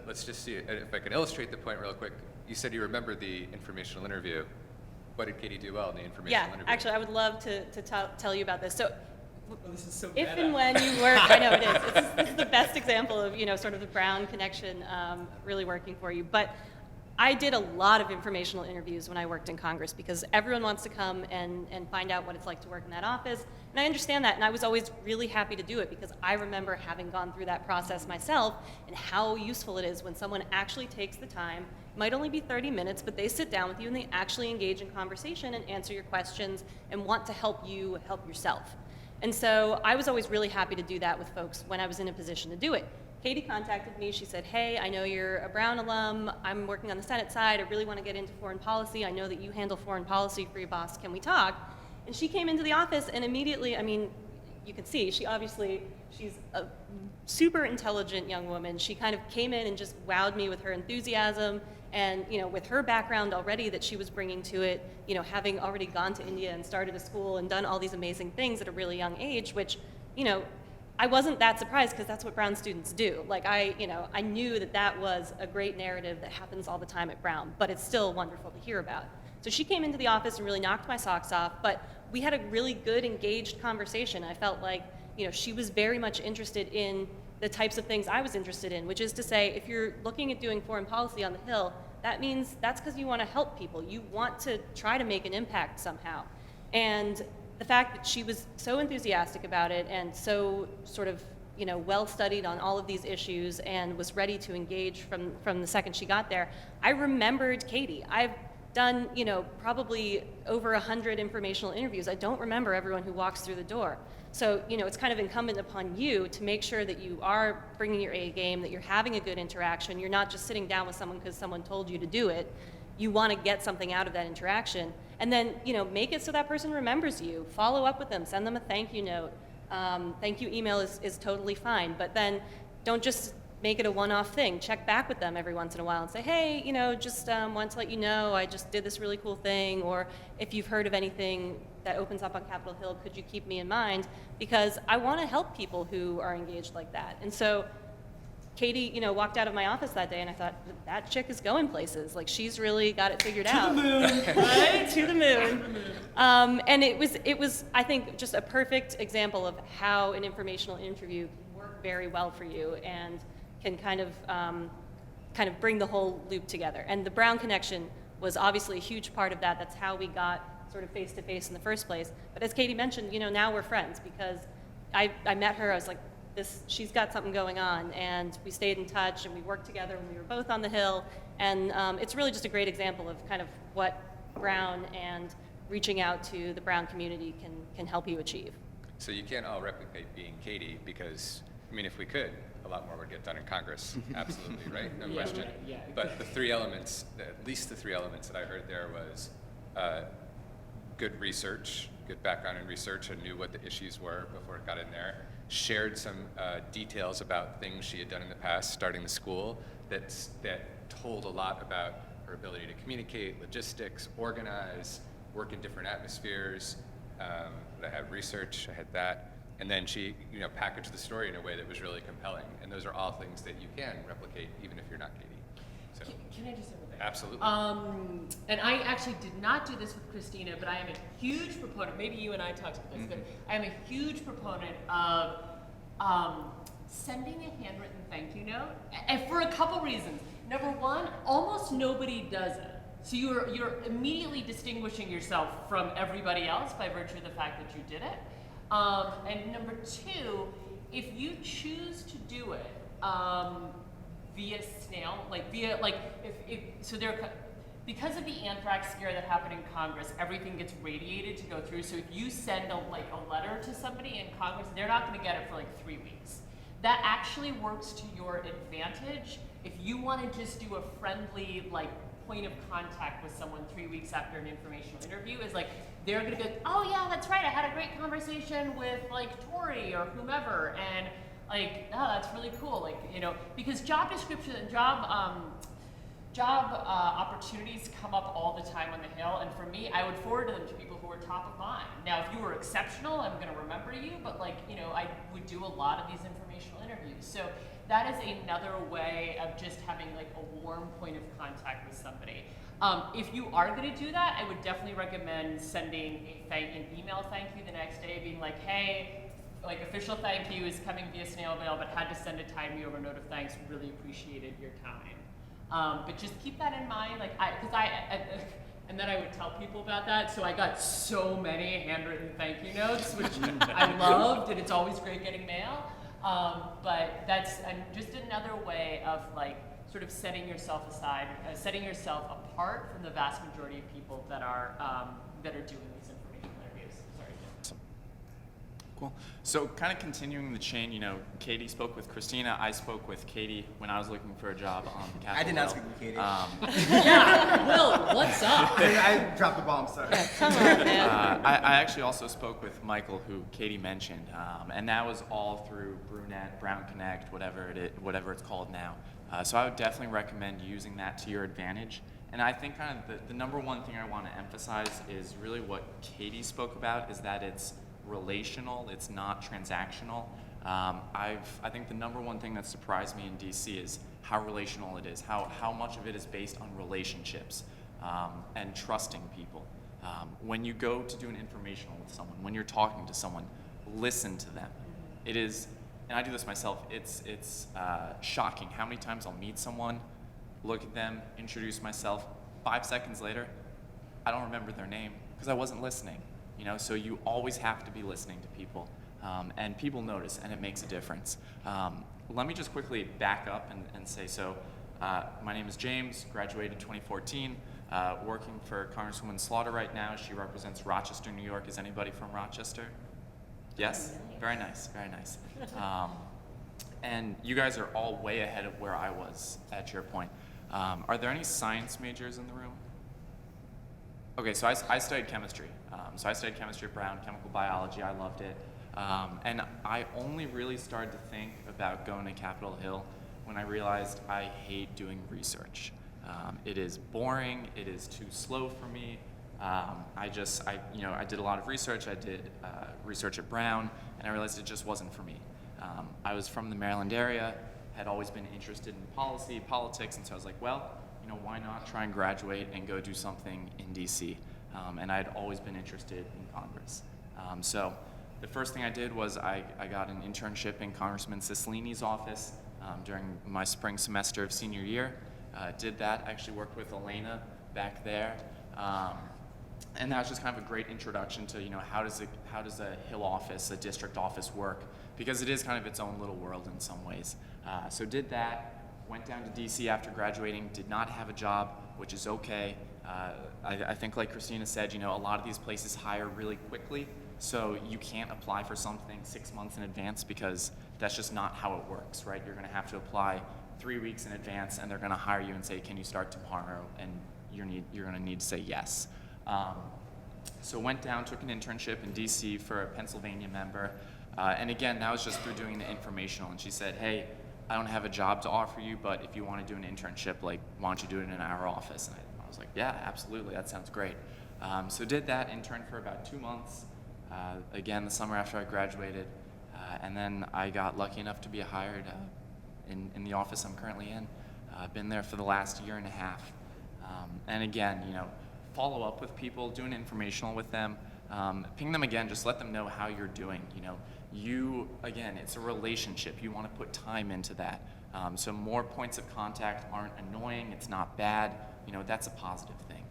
let's just see if I can illustrate the point real quick. You said you remember the informational interview. What did Katie do well in the informational interview? Actually, I would love to tell you about this. So, This is so if meta. and when you work, I know it is. This is the best example of sort of the Brown connection really working for you. But I did a lot of informational interviews when I worked in Congress because everyone wants to come and find out what it's like to work in that office. And I understand that, and I was always really happy to do it because I remember having gone through that process myself and how useful it is when someone actually takes the time. It might only be 30 minutes, but they sit down with you and they actually engage in conversation and answer your questions and want to help you help yourself. And so I was always really happy to do that with folks when I was in a position to do it. Katie contacted me. She said, hey, I know you're a Brown alum. I'm working on the Senate side. I really want to get into foreign policy. I know that you handle foreign policy for your boss. Can we talk? And she came into the office and immediately, I mean, you could see, she's a super intelligent young woman. She kind of came in and just wowed me with her enthusiasm and, with her background already that she was bringing to it, having already gone to India and started a school and done all these amazing things at a really young age, which, I wasn't that surprised because that's what Brown students do. Like I knew that was a great narrative that happens all the time at Brown, but it's still wonderful to hear about. So she came into the office and really knocked my socks off, but we had a really good, engaged conversation. I felt like, she was very much interested in the types of things I was interested in, which is to say, if you're looking at doing foreign policy on the Hill, that means that's because you want to help people. You want to try to make an impact somehow. And the fact that she was so enthusiastic about it and so sort of, well studied on all of these issues and was ready to engage from the second she got there, I remembered Katie. I've done, probably over 100 informational interviews. I don't remember everyone who walks through the door. So, it's kind of incumbent upon you to make sure that you are bringing your A game, that you're having a good interaction. You're not just sitting down with someone because someone told you to do it. You want to get something out of that interaction. And then, make it so that person remembers you. Follow up with them. Send them a thank you note. Thank you email is totally fine. But then don't just make it a one-off thing. Check back with them every once in a while and say, hey, just wanted to let you know I just did this really cool thing. Or if you've heard of anything that opens up on Capitol Hill, could you keep me in mind? Because I want to help people who are engaged like that. And so Katie, walked out of my office that day, and I thought, that chick is going places. Like, she's really got it figured out. To the moon, right? To the moon. And it was, I think, just a perfect example of how an informational interview can work very well for you and can kind of bring the whole loop together. And the Brown connection was obviously a huge part of that. That's how we got sort of face-to-face in the first place. But as Katie mentioned, now we're friends because I met her, I was like, she's got something going on, and we stayed in touch and we worked together when we were both on the Hill, and it's really just a great example of kind of what Brown and reaching out to the Brown community can help you achieve. So you can't all replicate being Katie because, if we could, a lot more would get done in Congress. Absolutely, right? No question. Yeah. But the three elements, at least the three elements that I heard there was good research, good background in research, and knew what the issues were before it got in there. Shared some details about things she had done in the past, starting the school, that told a lot about her ability to communicate, logistics, organize, work in different atmospheres. I had research, I had that. And then she, packaged the story in a way that was really compelling. And those are all things that you can replicate, even if you're not Katie. So, Can I just say one thing? absolutely. And I actually did not do this with Christina, but I am a huge proponent, maybe you and I talked about this, but I am a huge proponent of sending a handwritten thank you note, and for a couple reasons. Number one, almost nobody does it. So you're immediately distinguishing yourself from everybody else by virtue of the fact that you did it. And number two, if you choose to do it via snail, because of the anthrax scare that happened in Congress, everything gets radiated to go through. So if you send a letter to somebody in Congress, they're not going to get it for 3 weeks. That actually works to your advantage if you want to just do a friendly point of contact with someone 3 weeks after an informational interview. Is they're going to go, oh yeah, that's right, I had a great conversation with Tori or whomever, and oh, that's really cool. Because job description and job opportunities come up all the time on the Hill, and for me, I would forward them to people who are top of mind. Now, if you were exceptional, I'm going to remember you, but I would do a lot of these informational interviews. So that is another way of just having a warm point of contact with somebody. If you are going to do that, I would definitely recommend sending an email thank you the next day, being hey, official thank you is coming via snail mail, but had to send a time you over note of thanks. Really appreciated your time. But just keep that in mind, and then I would tell people about that. So I got so many handwritten thank you notes, which I loved, and it's always great getting mail. But that's just another way of sort of setting yourself aside, setting yourself apart from the vast majority of people that are doing these informational interviews. Sorry, Jim. Cool. So kind of continuing the chain, Katie spoke with Christina. I spoke with Katie when I was looking for a job on Capitol I did not Hill. speak with Katie. Yeah, Will, what's up? I dropped the bomb, sorry. Come on, man. I actually also spoke with Michael, who Katie mentioned, and that was all through Brunette, Brown Connect, whatever it's called now. So I would definitely recommend using that to your advantage. And I think kind of the number one thing I want to emphasize is really what Katie spoke about, is that it's relational, it's not transactional. I think the number one thing that surprised me in DC is how relational it is, how much of it is based on relationships and trusting people. When you go to do an informational with someone, when you're talking to someone, listen to them. It is, and I do this myself, it's shocking how many times I'll meet someone, look at them, introduce myself, 5 seconds later, I don't remember their name because I wasn't listening. So you always have to be listening to people, and people notice, and it makes a difference. Let me just quickly back up and say, my name is James, graduated 2014, working for Congresswoman Slaughter right now. She represents Rochester, New York. Is anybody from Rochester? Yes? Very nice, very nice. And you guys are all way ahead of where I was at your point. Are there any science majors in the room? Okay, so I studied chemistry. So I studied chemistry at Brown, chemical biology. I loved it. And I only really started to think about going to Capitol Hill when I realized I hate doing research. It is boring. It is too slow for me. I did a lot of research. I did research at Brown, and I realized it just wasn't for me. I was from the Maryland area, had always been interested in policy, politics, and so I was like, well, why not try and graduate and go do something in DC? And I had always been interested in Congress. So the first thing I did was I got an internship in Congressman Cicilline's office during my spring semester of senior year. Did that, actually worked with Elena back there. And that was just kind of a great introduction to, how does a Hill office, a district office work? Because it is kind of its own little world in some ways. So did that, went down to DC after graduating, did not have a job, which is okay. I think like Christina said, a lot of these places hire really quickly, so you can't apply for something 6 months in advance because that's just not how it works, right? You're gonna have to apply 3 weeks in advance, and they're gonna hire you and say, can you start tomorrow? And you're gonna need to say yes. So went down, took an internship in DC for a Pennsylvania member. And again, that was just through doing the informational. And she said, hey, I don't have a job to offer you, but if you want to do an internship, like, why don't you do it in our office? And I was like, yeah, absolutely, that sounds great. So did that, interned for about 2 months, again, the summer after I graduated, and then I got lucky enough to be hired in the office I'm currently in. I've been there for the last year and a half. And again, you know, follow up with people, doing informational with them, ping them again, just let them know how you're doing. You know, again, it's a relationship. You want to put time into that. So more points of contact aren't annoying, it's not bad, you know, that's a positive thing.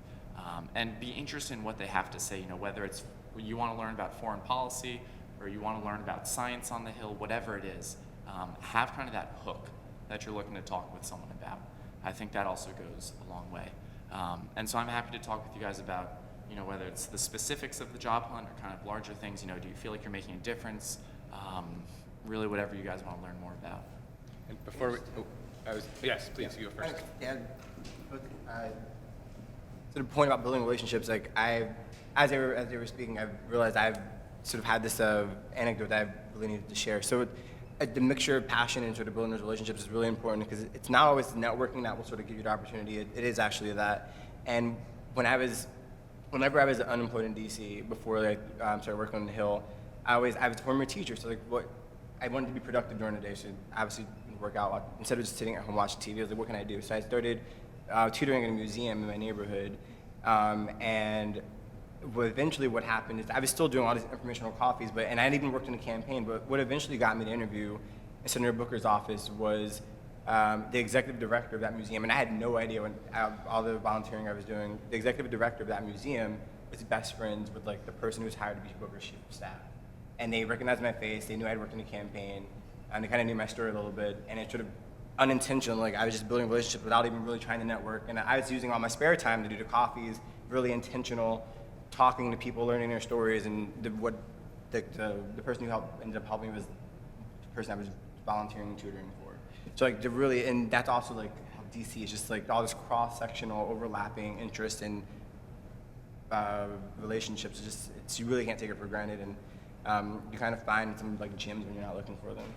And be interested in what they have to say, you know, whether it's you want to learn about foreign policy or you want to learn about science on the Hill, whatever it is, have kind of that hook that you're looking to talk with someone about. I think that also goes a long way. And so I'm happy to talk with you guys about, you know, whether it's the specifics of the job hunt or kind of larger things. You know, do you feel like you're making a difference? Really, whatever you guys want to learn more about. And before we, yes, please, you go first. Yeah. To the point about building relationships, like as they were speaking, I realized I've sort of had this anecdote that I really needed to share. So the mixture of passion and sort of building those relationships is really important because it's not always networking that will sort of give you the opportunity. It is actually that. And whenever I was unemployed in DC before I started working on the Hill, I was a former teacher. So like I wanted to be productive during the day. So obviously work out instead of just sitting at home watching TV. I was like, what can I do? So I started tutoring in a museum in my neighborhood, and eventually what happened is I was still doing all these informational coffees, and I hadn't even worked in a campaign, but what eventually got me to interview in Senator Booker's office was the executive director of that museum, and I had no idea when all the volunteering I was doing, the executive director of that museum was best friends with like the person who was hired to be Booker's chief of staff. And they recognized my face, they knew I'd worked in a campaign, and they kind of knew my story a little bit, and it sort of unintentional, like I was just building relationships without even really trying to network, and I was using all my spare time to do the coffees, really intentional, talking to people, learning their stories, and the person who ended up helping me was the person I was volunteering and tutoring for. So like and that's also like how DC is just like all this cross-sectional overlapping interest in relationships. You really can't take it for granted, and you kind of find some like gems when you're not looking for them.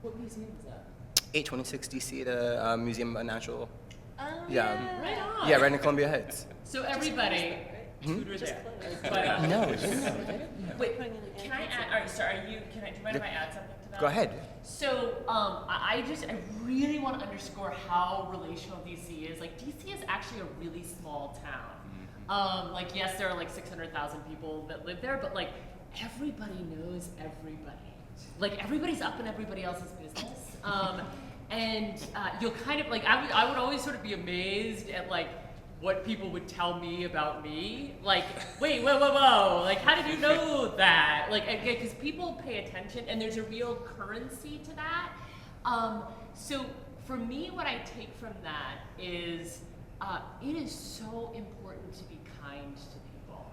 What museum is that? 826 DC, the Museum of Natural. Oh, Yeah. Right on. Yeah, right in Columbia Heights. So everybody, tutor there. But, No, wait, can I add, all right, sorry, do you mind if I add something to that? Go ahead. So, I really want to underscore how relational DC is. Like, DC is actually a really small town. Like, yes, there are like 600,000 people that live there, but like, everybody knows everybody. Like, everybody's up in everybody else's business. And you'll kind of, like, I would always sort of be amazed at, like, what people would tell me about me. Like, wait, whoa, like, how did you know that? Like, because people pay attention, and there's a real currency to that. So for me, what I take from that is it is so important to be kind to people.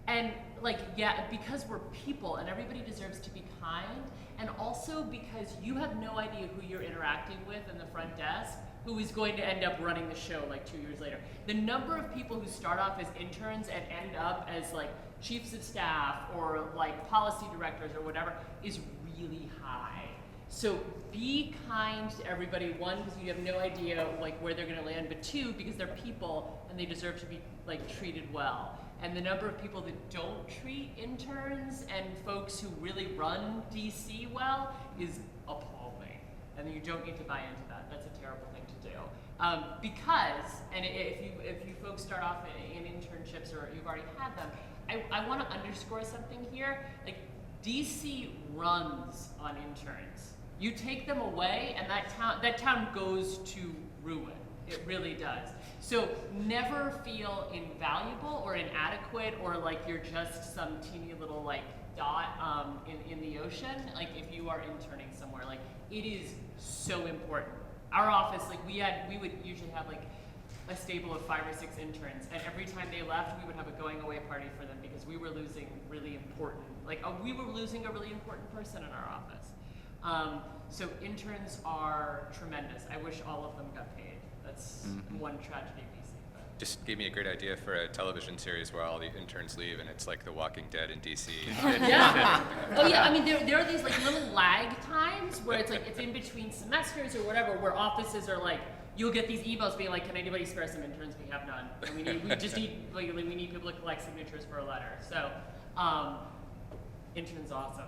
And like, yeah, because we're people and everybody deserves to be kind, and also because you have no idea who you're interacting with in the front desk, who is going to end up running the show like 2 years later. The number of people who start off as interns and end up as like chiefs of staff or like policy directors or whatever is really high. So be kind to everybody, one, because you have no idea like where they're gonna land, but two, because they're people and they deserve to be like treated well. And the number of people that don't treat interns and folks who really run DC well is appalling. And you don't need to buy into that. That's a terrible thing to do. Because, and if you folks start off in internships or you've already had them, I want to underscore something here. Like, DC runs on interns. You take them away, and that town goes to ruin. It really does. So never feel invaluable or inadequate or like you're just some teeny little like dot in the ocean. Like if you are interning somewhere, like it is so important. Our office, like we would usually have like a stable of 5 or 6 interns, and every time they left, we would have a going away party for them because we were losing really important, we were losing a really important person in our office. So interns are tremendous. I wish all of them got paid. That's one tragedy we see. just gave me a great idea for a television series where all the interns leave and it's like The Walking Dead in DC. Yeah. Oh yeah. I mean, there are these like little lag times where it's like it's in between semesters or whatever, where offices are like, you'll get these emails being like, "Can anybody spare some interns? We have none. And we just need like we need people to collect signatures for a letter." So, interns awesome.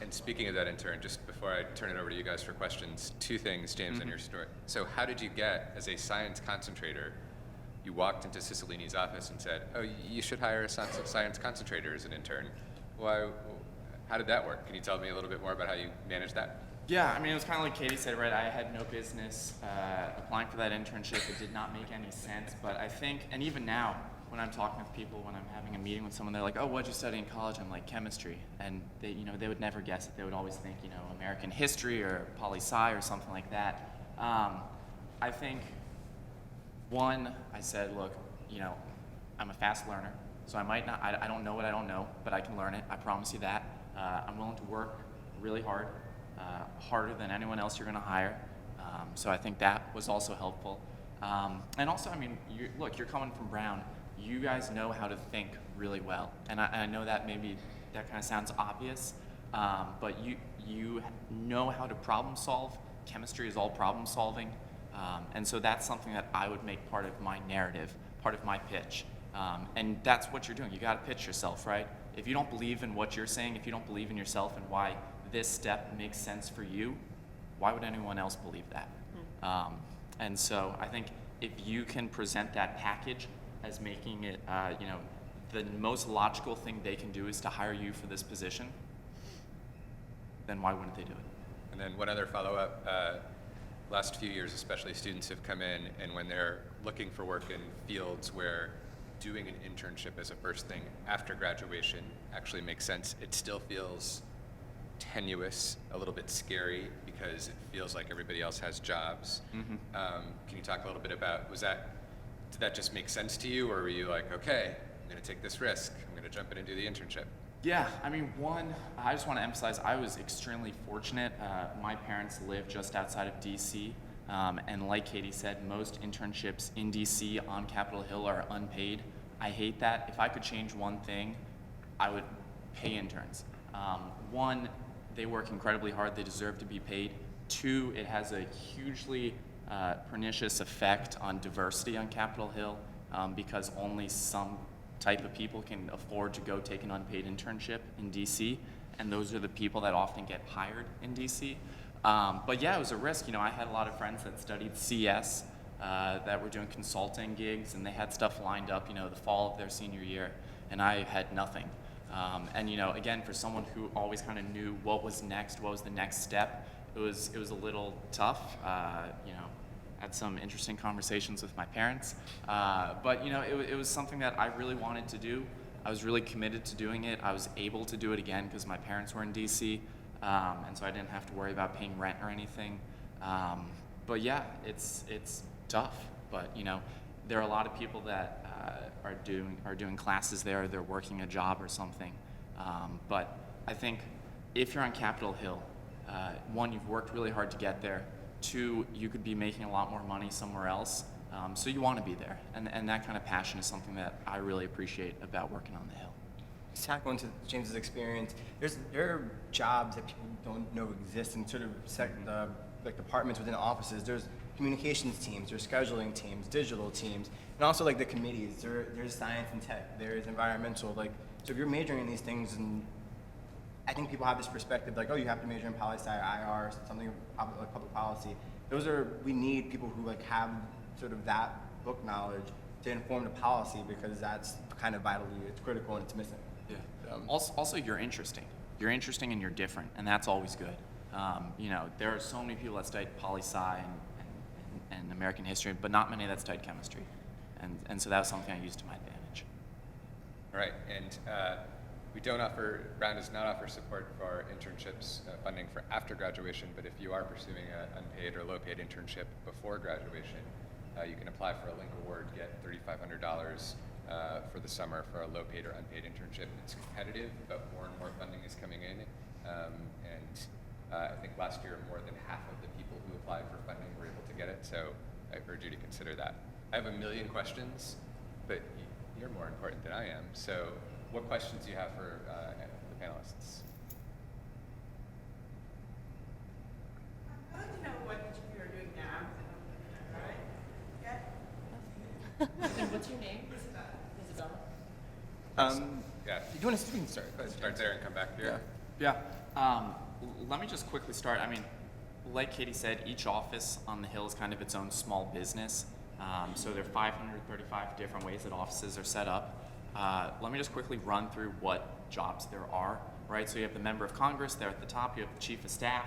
And speaking of that intern, just before I turn it over to you guys for questions, two things, James, on your story. So how did you get, as a science concentrator, you walked into Cicilline's office and said, "Oh, you should hire a science concentrator as an intern." Why? How did that work? Can you tell me a little bit more about how you managed that? Yeah, I mean, it was kind of like Katie said, right? I had no business applying for that internship. It did not make any sense. But I think, and even now, when I'm talking with people, when I'm having a meeting with someone, they're like, "Oh, what'd you study in college?" I'm like, "Chemistry." And they, they would never guess it. They would always think, American history or poli-sci or something like that. I think, one, I said, look, I'm a fast learner, so I might not, I don't know what I don't know, but I can learn it. I promise you that. I'm willing to work really hard, harder than anyone else you're going to hire. So I think that was also helpful. And also, I mean, you're coming from Brown. You guys know how to think really well. And I know that maybe that kind of sounds obvious, but you know how to problem solve. Chemistry is all problem solving. And so that's something that I would make part of my narrative, part of my pitch. And that's what you're doing. You got to pitch yourself, right? If you don't believe in what you're saying, if you don't believe in yourself and why this step makes sense for you, why would anyone else believe that? And so I think if you can present that package as making it, the most logical thing they can do is to hire you for this position, then why wouldn't they do it? And then one other follow-up. Last few years, especially, students have come in, and when they're looking for work in fields where doing an internship as a first thing after graduation actually makes sense, it still feels tenuous, a little bit scary, because it feels like everybody else has jobs. Mm-hmm. Can you talk a little bit about, did that just make sense to you, or were you like, okay, I'm going to take this risk, I'm going to jump in and do the internship? Yeah, I mean, one, I just want to emphasize, I was extremely fortunate. My parents live just outside of DC, and like Katie said, most internships in DC on Capitol Hill are unpaid. I hate that. If I could change one thing, I would pay interns. One, they work incredibly hard, they deserve to be paid. Two, it has a hugely pernicious effect on diversity on Capitol Hill, because only some type of people can afford to go take an unpaid internship in DC, and those are the people that often get hired in DC. But yeah, it was a risk. I had a lot of friends that studied CS, that were doing consulting gigs, and they had stuff lined up, the fall of their senior year, and I had nothing. And again, for someone who always kind of knew what was next, what was the next step, it was a little tough. Had some interesting conversations with my parents, but it was something that I really wanted to do. I was really committed to doing it. I was able to do it again because my parents were in DC, and so I didn't have to worry about paying rent or anything. But yeah, it's tough. But there are a lot of people that are doing classes there. They're working a job or something. But I think if you're on Capitol Hill, one, you've worked really hard to get there. Two, you could be making a lot more money somewhere else, so you want to be there, and that kind of passion is something that I really appreciate about working on the Hill. Just tackle into James's experience. There are jobs that people don't know exist in sort of like departments within offices. There's communications teams, there's scheduling teams, digital teams, and also like the committees. There's science and tech, there's environmental. So if you're majoring in these things, and I think people have this perspective like, oh, you have to major in poli-sci or IR, something like public policy. We need people who have sort of that book knowledge to inform the policy, because that's kind of it's critical and it's missing. Yeah. Also, you're interesting. You're interesting and you're different, and that's always good. There are so many people that studied poli-sci and American history, but not many that studied chemistry, and so that was something I used to my advantage. All right, and Brown does not offer support for internships funding for after graduation, but if you are pursuing an unpaid or low-paid internship before graduation, you can apply for a Link Award, get $3,500 for the summer for a low-paid or unpaid internship. It's competitive, but more and more funding is coming in, and I think last year more than half of the people who applied for funding were able to get it, so I urge you to consider that. I have a million questions, but you're more important than I am. So what questions do you have for the panelists? I'd like to know what each of you are doing now, right? Yeah? And what's your name? Isabella. Yeah, You want to start? start there and come back here. Yeah. Let me just quickly start. I mean, like Katie said, each office on the Hill is kind of its own small business. So there are 535 different ways that offices are set up. Let me just quickly run through what jobs there are, right? So you have the member of Congress there at the top. You have the chief of staff.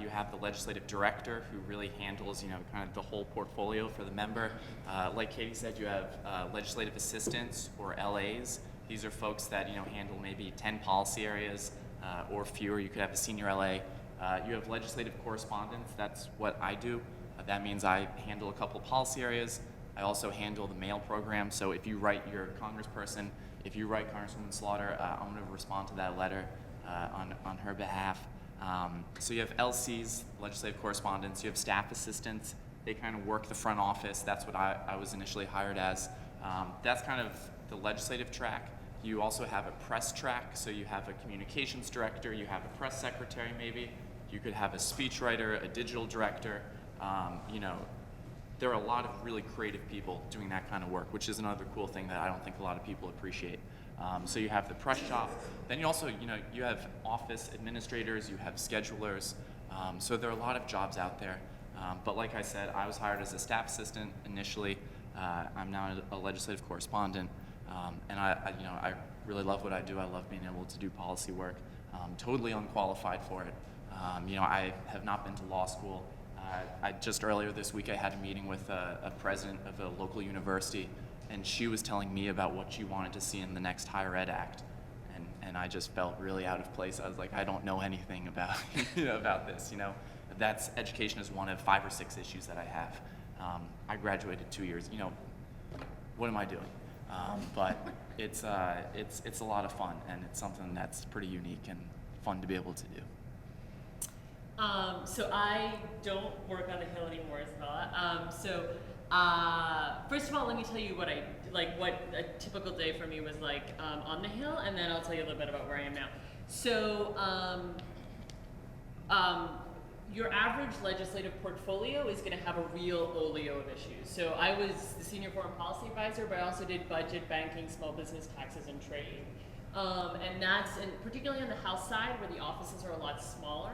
You have the legislative director who really handles, kind of the whole portfolio for the member. Like Katie said, you have legislative assistants or LAs. These are folks that, handle maybe 10 policy areas or fewer. You could have a senior LA. You have legislative correspondence. That's what I do. That means I handle a couple policy areas. I also handle the mail program. So if you write your congressperson, if you write Congresswoman Slaughter, I'm going to respond to that letter on her behalf. So you have LCs, legislative correspondence. You have staff assistants. They kind of work the front office. That's what I was initially hired as. That's kind of the legislative track. You also have a press track. So you have a communications director. You have a press secretary maybe. You could have a speechwriter, a digital director. There are a lot of really creative people doing that kind of work, which is another cool thing that I don't think a lot of people appreciate. So you have the press shop. Then you also, you have office administrators, you have schedulers. So there are a lot of jobs out there. But like I said, I was hired as a staff assistant initially. I'm now a legislative correspondent. And I really love what I do. I love being able to do policy work. Totally unqualified for it. I have not been to law school. Just earlier this week, I had a meeting with a president of a local university, and she was telling me about what she wanted to see in the next Higher Ed Act, and I just felt really out of place. I was like, I don't know anything about about this. That's education is one of 5 or 6 issues that I have. I graduated 2 years. What am I doing? But it's a lot of fun, and it's something that's pretty unique and fun to be able to do. So I don't work on the Hill anymore, Isabella. First of all, let me tell you what a typical day for me was like on the Hill, and then I'll tell you a little bit about where I am now. So, your average legislative portfolio is going to have a real olio of issues. So I was the senior foreign policy advisor, but I also did budget, banking, small business, taxes, and trade. And particularly on the House side, where the offices are a lot smaller,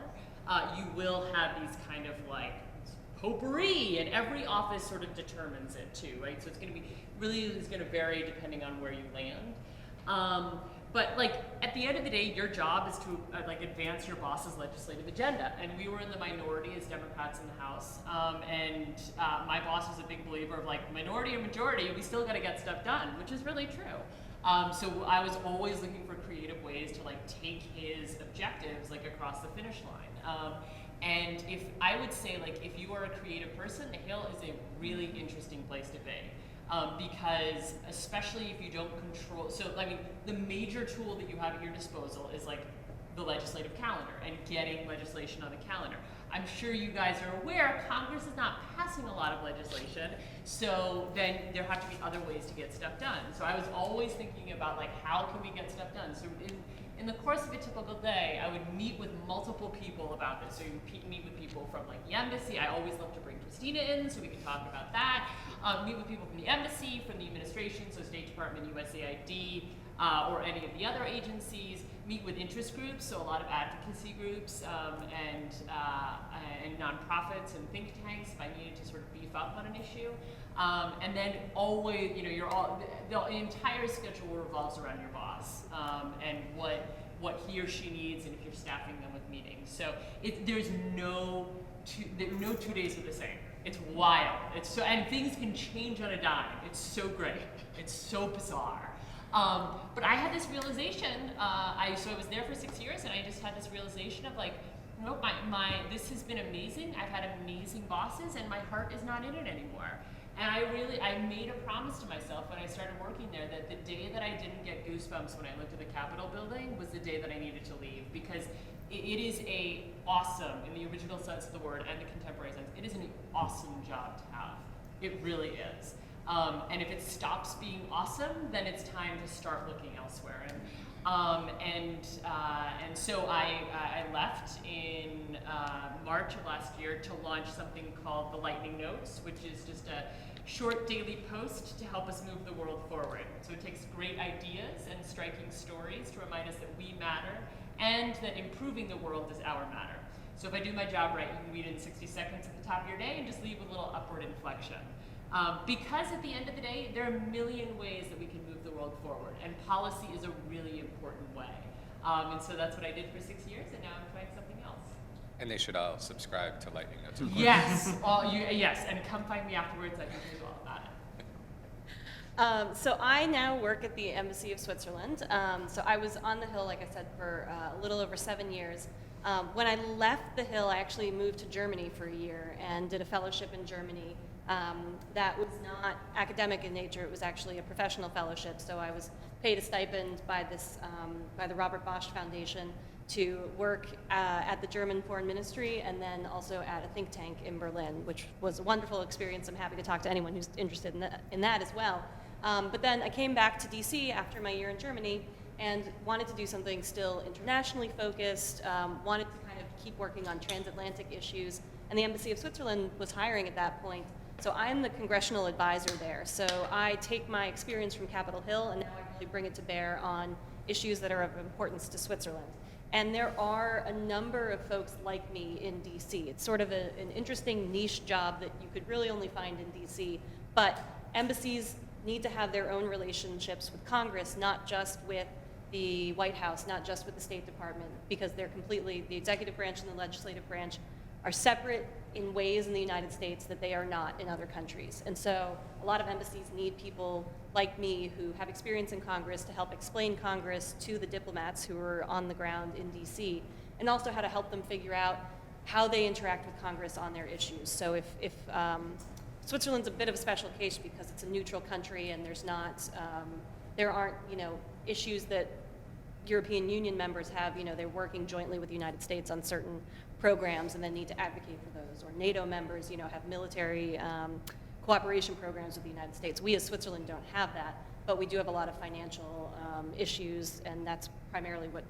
you will have these kind of like potpourri, and every office sort of determines it too, right? So it's going to vary depending on where you land. But like at the end of the day, your job is to advance your boss's legislative agenda. And we were in the minority as Democrats in the House, and my boss was a big believer of like minority or majority, we still got to get stuff done, which is really true. So I was always looking for creative ways to like take his objectives like across the finish line. And if I would say like if you are a creative person, the Hill is a really interesting place to be. Because especially if you don't control, the major tool that you have at your disposal is like the legislative calendar and getting legislation on the calendar. I'm sure you guys are aware Congress is not passing a lot of legislation, so then there have to be other ways to get stuff done. So I was always thinking about like how can we get stuff done. So in the course of a typical day, I would meet with multiple people about this. So you meet with people from like the embassy. I always love to bring Christina in so we can talk about that. Meet with people from the embassy, from the administration, so State Department, USAID, or any of the other agencies. Meet with interest groups, so a lot of advocacy groups and nonprofits and think tanks if I needed to sort of beef up on an issue. And then always, the entire schedule revolves around your boss and what he or she needs, and if you're staffing them with meetings. So there's no 2 days are the same. It's wild. And things can change on a dime. It's so great. It's so bizarre. But I had this realization. I was there for 6 years, and I just had this realization of like, this has been amazing. I've had amazing bosses, and my heart is not in it anymore. And I made a promise to myself when I started working there that the day that I didn't get goosebumps when I looked at the Capitol building was the day that I needed to leave, because it is awesome, in the original sense of the word and the contemporary sense, it is an awesome job to have. It really is. And if it stops being awesome, then it's time to start looking elsewhere. And so I left in March of last year to launch something called the Lightning Notes, which is just a short daily post to help us move the world forward. So it takes great ideas and striking stories to remind us that we matter and that improving the world is our matter. So if I do my job right, you can read it in 60 seconds at the top of your day and just leave a little upward inflection. Because at the end of the day, there are a million ways that we can move the world forward, and policy is a really important way. And so that's what I did for 6 years, and now I'm trying something else. And they should all subscribe to Lightning Notes. of course. Yes, yes, and come find me afterwards. I can tell you all about it. So I now work at the Embassy of Switzerland. So I was on the Hill, like I said, for a little over 7 years. When I left the Hill, I actually moved to Germany for a year and did a fellowship in Germany. That was not academic in nature; it was actually a professional fellowship. So I was paid a stipend by by the Robert Bosch Foundation to work at the German Foreign Ministry and then also at a think tank in Berlin, which was a wonderful experience. I'm happy to talk to anyone who's interested in that as well. But then I came back to DC after my year in Germany and wanted to do something still internationally focused, wanted to kind of keep working on transatlantic issues, and the Embassy of Switzerland was hiring at that point. So I'm the congressional advisor there. So I take my experience from Capitol Hill and now I really bring it to bear on issues that are of importance to Switzerland. And there are a number of folks like me in DC. It's sort of an interesting niche job that you could really only find in DC. But embassies need to have their own relationships with Congress, not just with the White House, not just with the State Department, because they're completely, the executive branch and the legislative branch are separate in ways in the United States that they are not in other countries. And so a lot of embassies need people like me who have experience in Congress to help explain Congress to the diplomats who are on the ground in DC, and also how to help them figure out how they interact with Congress on their issues. So if Switzerland's a bit of a special case because it's a neutral country and there aren't, issues that European Union members have, they're working jointly with the United States on certain programs and then need to advocate for those. Or NATO members, have military cooperation programs with the United States. We as Switzerland don't have that, but we do have a lot of financial issues, and that's primarily what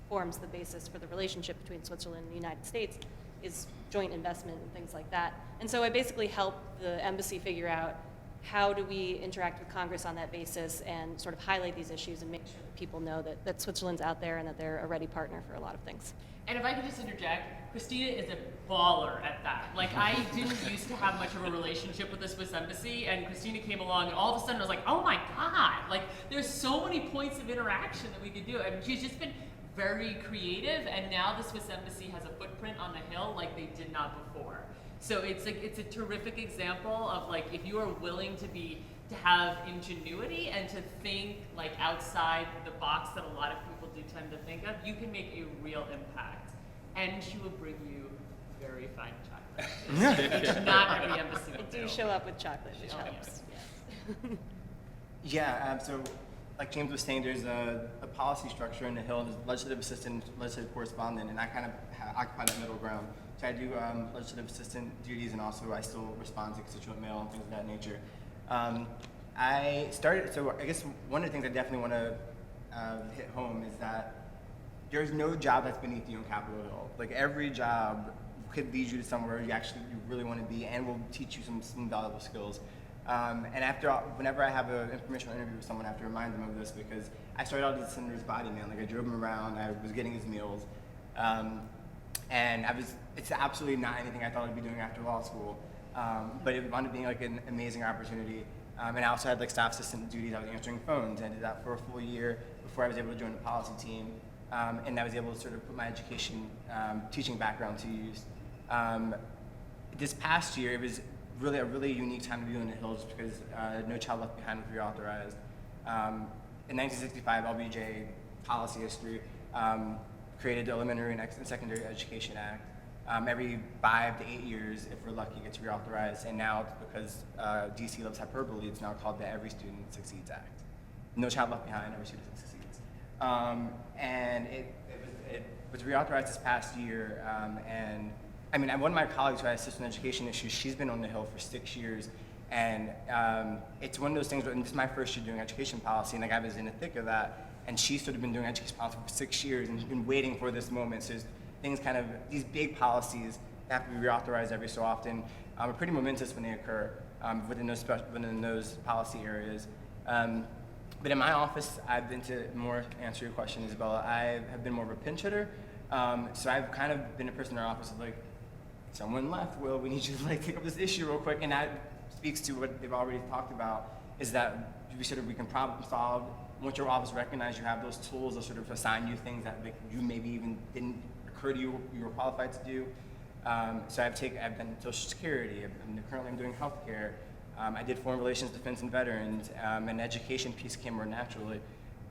forms the basis for the relationship between Switzerland and the United States is joint investment and things like that. And so I basically help the embassy figure out how do we interact with Congress on that basis and sort of highlight these issues and make sure that people know that Switzerland's out there and that they're a ready partner for a lot of things. And if I could just interject, Christina is a baller at that. Like, I didn't used to have much of a relationship with the Swiss embassy, and Christina came along, and all of a sudden I was like, oh my God, like, there's so many points of interaction that we could do. I mean, she's just been very creative, and now the Swiss embassy has a footprint on the Hill like they did not before. So it's a terrific example of, like, if you are willing to have ingenuity and to think like outside the box that a lot of people do tend to think of, you can make a real impact. And she will bring you very fine chocolate, which not every embassy will I do show up with chocolate, which Oh, helps. Yes. Yeah, so like James was saying, there's a policy structure in the Hill, there's legislative assistant, legislative correspondent, and I kind of occupy that middle ground. So I do legislative assistant duties, and also I still respond to constituent mail and things of that nature. So I guess one of the things I definitely want to hit home is that there's no job that's beneath you on Capitol Hill. Like, every job could lead you to somewhere you really want to be and will teach you some valuable skills. And whenever I have an informational interview with someone, I have to remind them of this, because I started out as a senator's body man. Like, I drove him around, I was getting his meals, and it's absolutely not anything I thought I'd be doing after law school, but it wound up being like an amazing opportunity. And I also had like staff assistant duties. I was answering phones. I did that for a full year before I was able to join the policy team, and I was able to sort of put my education, teaching background to use. This past year, it was really a really unique time to be on the Hill, just because No Child Left Behind was reauthorized. In 1965, LBJ policy history created the Elementary and Secondary Education Act. Every 5 to 8 years, if we're lucky, it gets reauthorized. And now, because DC loves hyperbole, it's now called the Every Student Succeeds Act. No Child Left Behind, every student succeeds. And it was reauthorized this past year. And I mean, one of my colleagues who has assistant education issues, she's been on the Hill for 6 years. And it's one of those things where, and this is my first year doing education policy, and like I was in the thick of that, and she's sort of been doing education policy for 6 years and been waiting for this moment. So there's things kind of, these big policies that have to be reauthorized every so often are pretty momentous when they occur within those policy areas. But in my office, I've been to, more to answer your question, Isabella, I have been more of a pinch hitter. So I've kind of been a person in our office of like, someone left, Will, we need you to like take up this issue real quick. And that speaks to what they've already talked about, is that we can problem solve. Once your office recognizes you have those tools to sort of assign you things that like, you maybe even didn't occur to you were qualified to do. So I've done Social Security, currently I'm doing healthcare. I did Foreign Relations, Defense, and Veterans, and education piece came more naturally.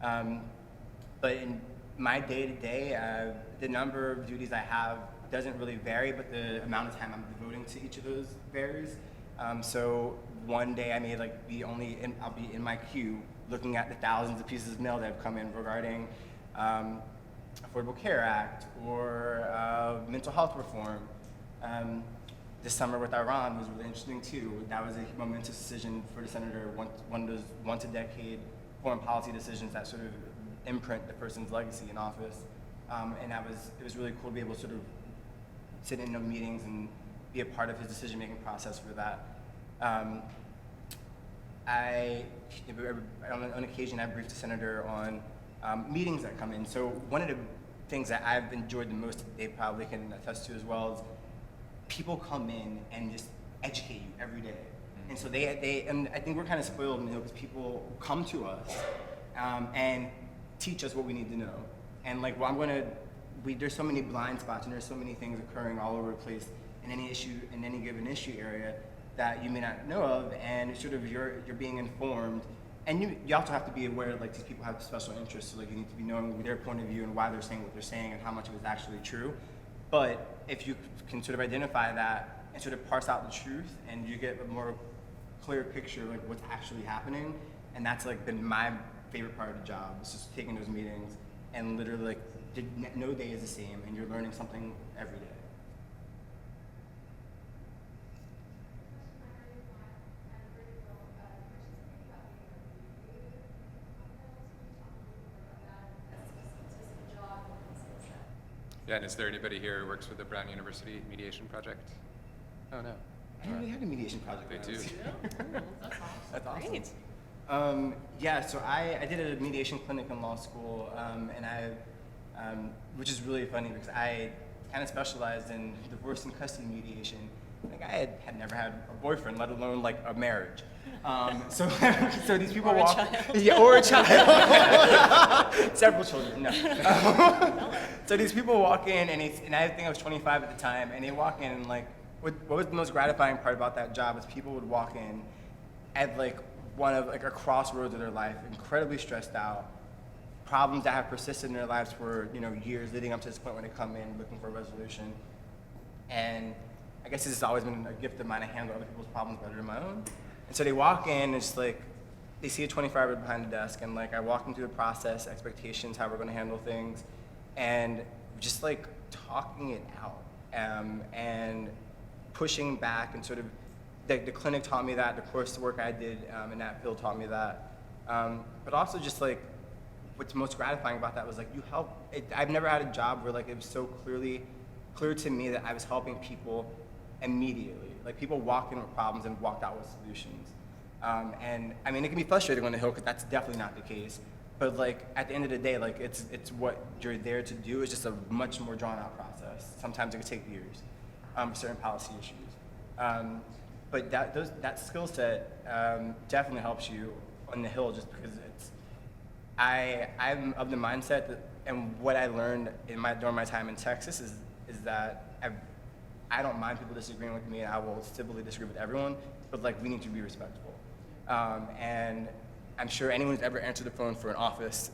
But in my day-to-day, the number of duties I have doesn't really vary, but the amount of time I'm devoting to each of those varies. So one day I may like I'll be in my queue looking at the thousands of pieces of mail that have come in regarding Affordable Care Act or mental health reform. This summer with Iran was really interesting too. That was a momentous decision for the senator, one of those once-a-decade foreign policy decisions that sort of imprint the person's legacy in office. And it was really cool to be able to sort of sit in the meetings and be a part of his decision-making process for that. On occasion, I briefed the senator on meetings that come in. So one of the things that I've enjoyed the most, they probably can attest to as well, is people come in and just educate you every day. And so and I think we're kind of spoiled in the Hill because people come to us and teach us what we need to know. And like, well, there's so many blind spots and there's so many things occurring all over the place in any given issue area that you may not know of, and it's sort of you're being informed. And you also have to be aware like these people have special interests, so like you need to be knowing their point of view and why they're saying what they're saying and how much of it is actually true. But if you can sort of identify that and sort of parse out the truth, and you get a more clear picture of like what's actually happening, and that's like been my favorite part of the job, is just taking those meetings and literally like no day is the same, and you're learning something every day. Yeah, and is there anybody here who works with the Brown University Mediation Project? Oh, no. I didn't really have a mediation project. They when I do. was here. That's awesome. That's awesome. Yeah, so I did a mediation clinic in law school, and which is really funny because I kind of specialized in divorce and custody mediation. Like I had never had a boyfriend, let alone like a marriage. So these people Or a walk, child. yeah, or a child, several children. No. So these people walk in, and I think I was 25 at the time, and they walk in and like, what was the most gratifying part about that job was people would walk in at like one of like a crossroads of their life, incredibly stressed out, problems that have persisted in their lives for years leading up to this point when they come in looking for a resolution. And I guess this has always been a gift of mine to handle other people's problems better than my own. And so they walk in, and it's like they see a 25-year-old behind the desk, and like I walk them through the process, expectations, how we're going to handle things, and just like talking it out and pushing back, and sort of the clinic taught me that, the coursework I did in that field taught me that, but also just like what's most gratifying about that was like I've never had a job where like it was so clear to me that I was helping people immediately. Like people walked in with problems and walked out with solutions. And I mean, it can be frustrating on the Hill because that's definitely not the case. But like at the end of the day, like it's what you're there to do. It's just a much more drawn out process. Sometimes it could take years for certain policy issues. But that skill set definitely helps you on the Hill just because I'm of the mindset that, and what I learned during my time in Texas is that I don't mind people disagreeing with me, and I will civilly disagree with everyone, but like we need to be respectful. And I'm sure anyone who's ever answered the phone for an office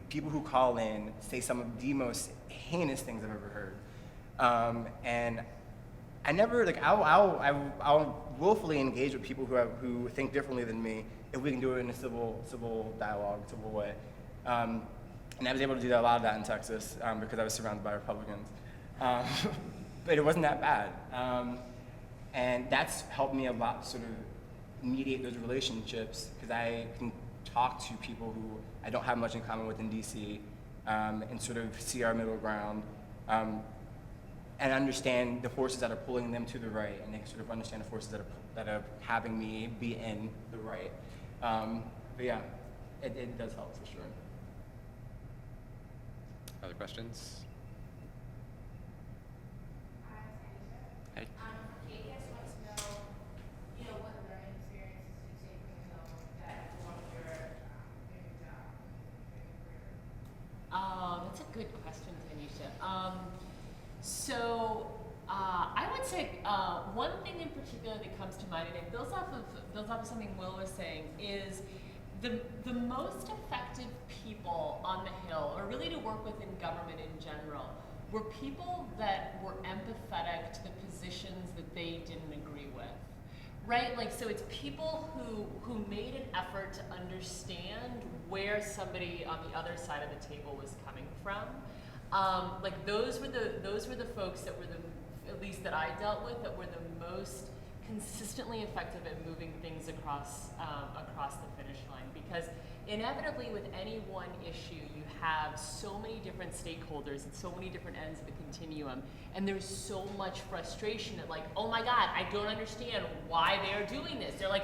people who call in say some of the most heinous things I've ever heard. And I never I'll willfully engage with people who think differently than me if we can do it in a civil dialogue, civil way. And I was able to do a lot of that in Texas because I was surrounded by Republicans. But it wasn't that bad. And that's helped me a lot sort of mediate those relationships because I can talk to people who I don't have much in common with in DC, and sort of see our middle ground, and understand the forces that are pulling them to the right, and they can sort of understand the forces that are having me be in the right. But yeah, it does help for sure. Other questions? Hey. Katie, I just wanted to know, what learning experiences did you take from the Hill that informed your job, your career? That's a good question, Tanisha. I would say one thing in particular that comes to mind, and it builds off of something Will was saying, is the most effective people on the Hill, or really to work with in government in general, were people that were empathetic to the positions that they didn't agree with. Right? Like, so it's people who made an effort to understand where somebody on the other side of the table was coming from. Like those were the folks that were at least that I dealt with, that were the most consistently effective at moving things across the finish line. Because inevitably with any one issue, you have so many different stakeholders at so many different ends of the continuum, and there's so much frustration at like, oh my God, I don't understand why they're doing this. They're like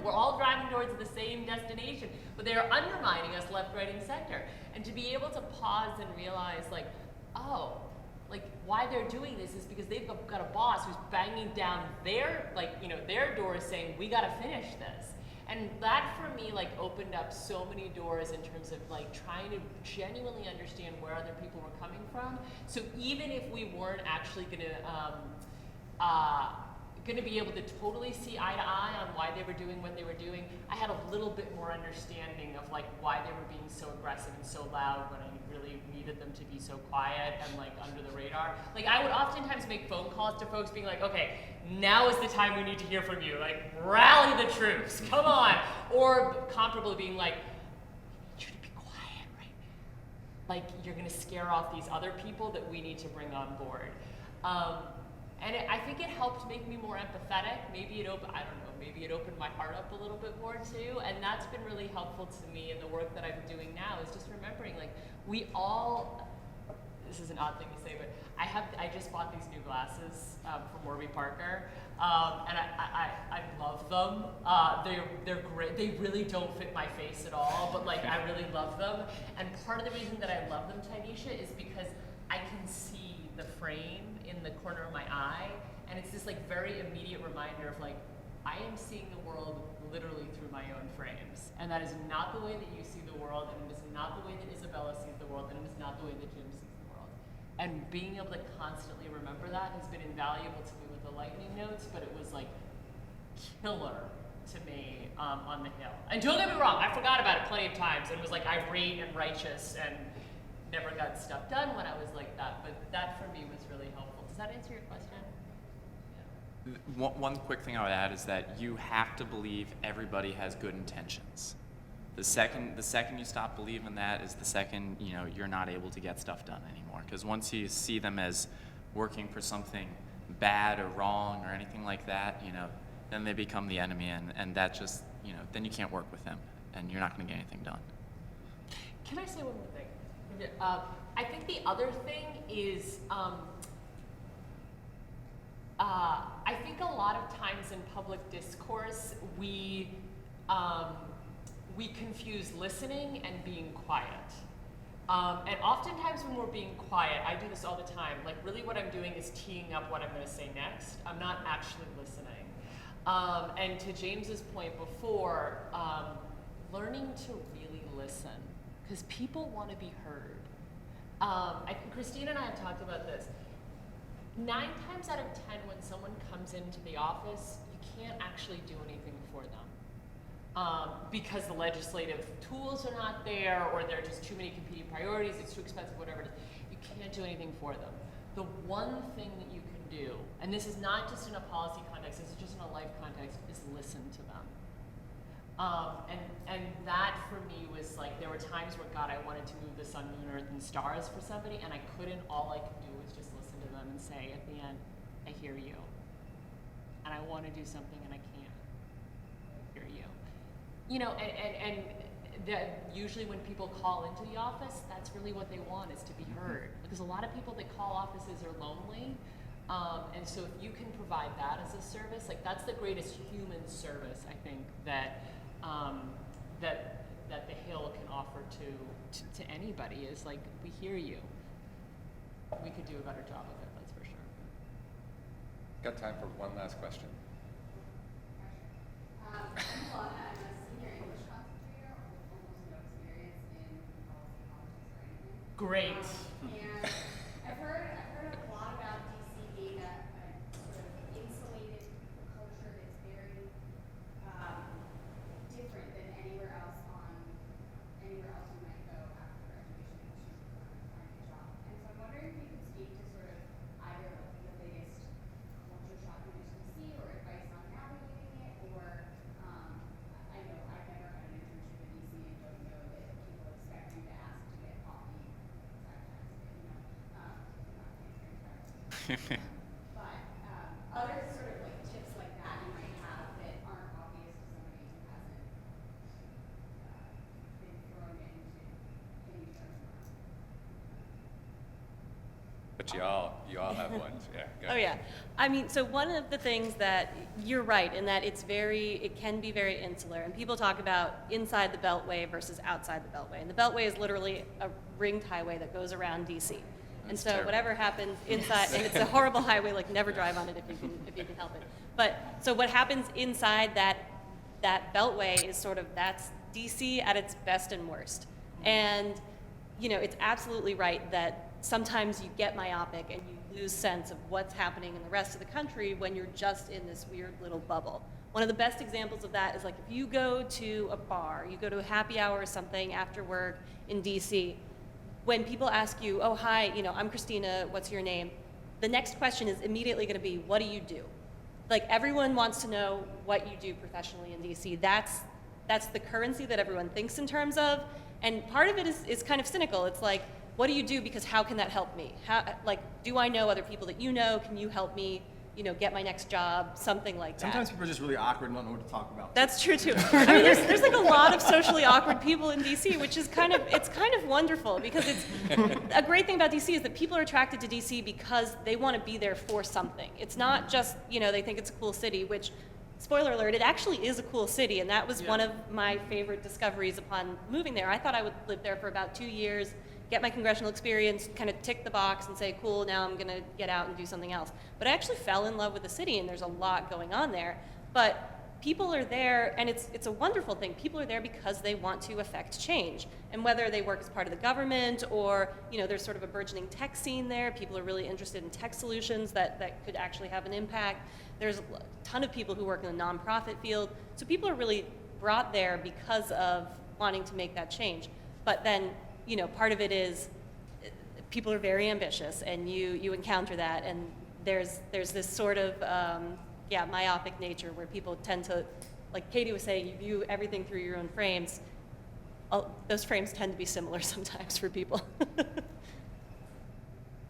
we're all driving towards the same destination, but they're undermining us left, right, and center. And to be able to pause and realize like, oh, like why they're doing this is because they've got a boss who's banging down their doors saying, we gotta finish this. And that for me like opened up so many doors in terms of like trying to genuinely understand where other people were coming from. So even if we weren't actually gonna be able to totally see eye to eye on why they were doing what they were doing, I had a little bit more understanding of like why they were being so aggressive and so loud when I really needed them to be so quiet and like under the radar. Like I would oftentimes make phone calls to folks being like, okay, now is the time we need to hear from you. Like rally the troops, come on. Or comparably being like, I need you to be quiet right now. Like you're gonna scare off these other people that we need to bring on board. And I think it helped make me more empathetic. Maybe it opened my heart up a little bit more too. And that's been really helpful to me in the work that I'm doing now, is just remembering like we all, this is an odd thing to say, but I just bought these new glasses from Warby Parker. And I love them. They're great. They really don't fit my face at all, but like I really love them. And part of the reason that I love them, Tanisha, is because I can see the frame in the corner of my eye, and it's this like very immediate reminder of like, I am seeing the world literally through my own frames. And that is not the way that you see the world, and it is not the way that Isabella sees the world, and it is not the way that Jim sees the world. And being able to constantly remember that has been invaluable to me with the lightning notes, but it was like killer to me on the Hill. And don't get me wrong, I forgot about it plenty of times and was like irate and righteous and never got stuff done when I was like that, but that for me was really helpful. Does that answer your question? One quick thing I would add is that you have to believe everybody has good intentions. The second you stop believing that is the second you're not able to get stuff done anymore. Because once you see them as working for something bad or wrong or anything like that, then they become the enemy, and that just then you can't work with them, and you're not going to get anything done. Can I say one more thing? I think the other thing is, I think a lot of times in public discourse, we confuse listening and being quiet. And oftentimes when we're being quiet, I do this all the time, like really what I'm doing is teeing up what I'm gonna say next. I'm not actually listening. And to James's point before, learning to really listen, because people want to be heard. I think Christina and I have talked about this. 9 times out of 10, when someone comes into the office, you can't actually do anything for them. Because the legislative tools are not there, or there are just too many competing priorities, it's too expensive, whatever it is. You can't do anything for them. The one thing that you can do, and this is not just in a policy context, this is just in a life context, is listen to them. And that for me was like, there were times where, God, I wanted to move the sun, moon, earth, and stars for somebody, and I couldn't. All I could do was just listen to them and say at the end, I hear you. And I want to do something and I can't. You know, and that usually when people call into the office, that's really what they want, is to be heard. Because a lot of people that call offices are lonely. And so if you can provide that as a service, like that's the greatest human service, I think, that that the Hill can offer to anybody, is like, we hear you. We could do a better job of it, that's for sure. Got time for one last question. I'm Alana. I'm a senior English class tutor with almost no experience in policy, politics, or anything. Great. And I've heard a lot about DC being a sort of insulated culture that's very different than anywhere else you might go after graduation to find a job. And so I'm wondering if you could speak to sort of either the biggest culture shock in DC or advice on navigating it, or I know I've never had an internship in DC and don't know that people expect you to ask to get coffee 5 times a day, not paying transcribers. But other sort of like tips like that you might have that aren't obvious to somebody who hasn't been thrown into getting jobs around. But you all have ones, yeah. Go Oh ahead. yeah, I mean, so one of the things that you're right in that it can be very insular, and people talk about inside the Beltway versus outside the Beltway, and the Beltway is literally a ringed highway that goes around DC, and That's so terrible. whatever happens inside, and it's a horrible highway, like never drive on it if you can help it. But so what happens inside that Beltway is sort of, that's DC at its best and worst, and you know, it's absolutely right that sometimes you get myopic and you lose sense of what's happening in the rest of the country when you're just in this weird little bubble. One of the best examples of that is like if you go to a bar, you go to a happy hour or something after work in DC, when people ask you, oh, hi, you know, I'm Christina, what's your name? The next question is immediately going to be, what do you do? Like everyone wants to know what you do professionally in DC. That's the currency that everyone thinks in terms of. And part of it is kind of cynical. It's like, what do you do? Because how can that help me? How, like, do I know other people that you know? Can you help me, you know, get my next job? Something like that. Sometimes people are just really awkward and don't know what to talk about. That's true too. I mean, there's like a lot of socially awkward people in DC, which is kind of wonderful because it's a great thing about DC is that people are attracted to DC because they want to be there for something. It's not just, you know, they think it's a cool city, which, spoiler alert, it actually is a cool city, and that was one of my favorite discoveries upon moving there. I thought I would live there for about 2 years, get my congressional experience, kind of tick the box and say, cool, now I'm gonna get out and do something else. But I actually fell in love with the city, and there's a lot going on there. But people are there, and it's a wonderful thing. People are there because they want to affect change. And whether they work as part of the government or, you know, there's sort of a burgeoning tech scene there, people are really interested in tech solutions that could actually have an impact. There's a ton of people who work in the nonprofit field. So people are really brought there because of wanting to make that change. But then, you know, part of it is people are very ambitious, and you encounter that, and there's this sort of myopic nature where people tend to, like Katie was saying, you view everything through your own frames. Those frames tend to be similar sometimes for people.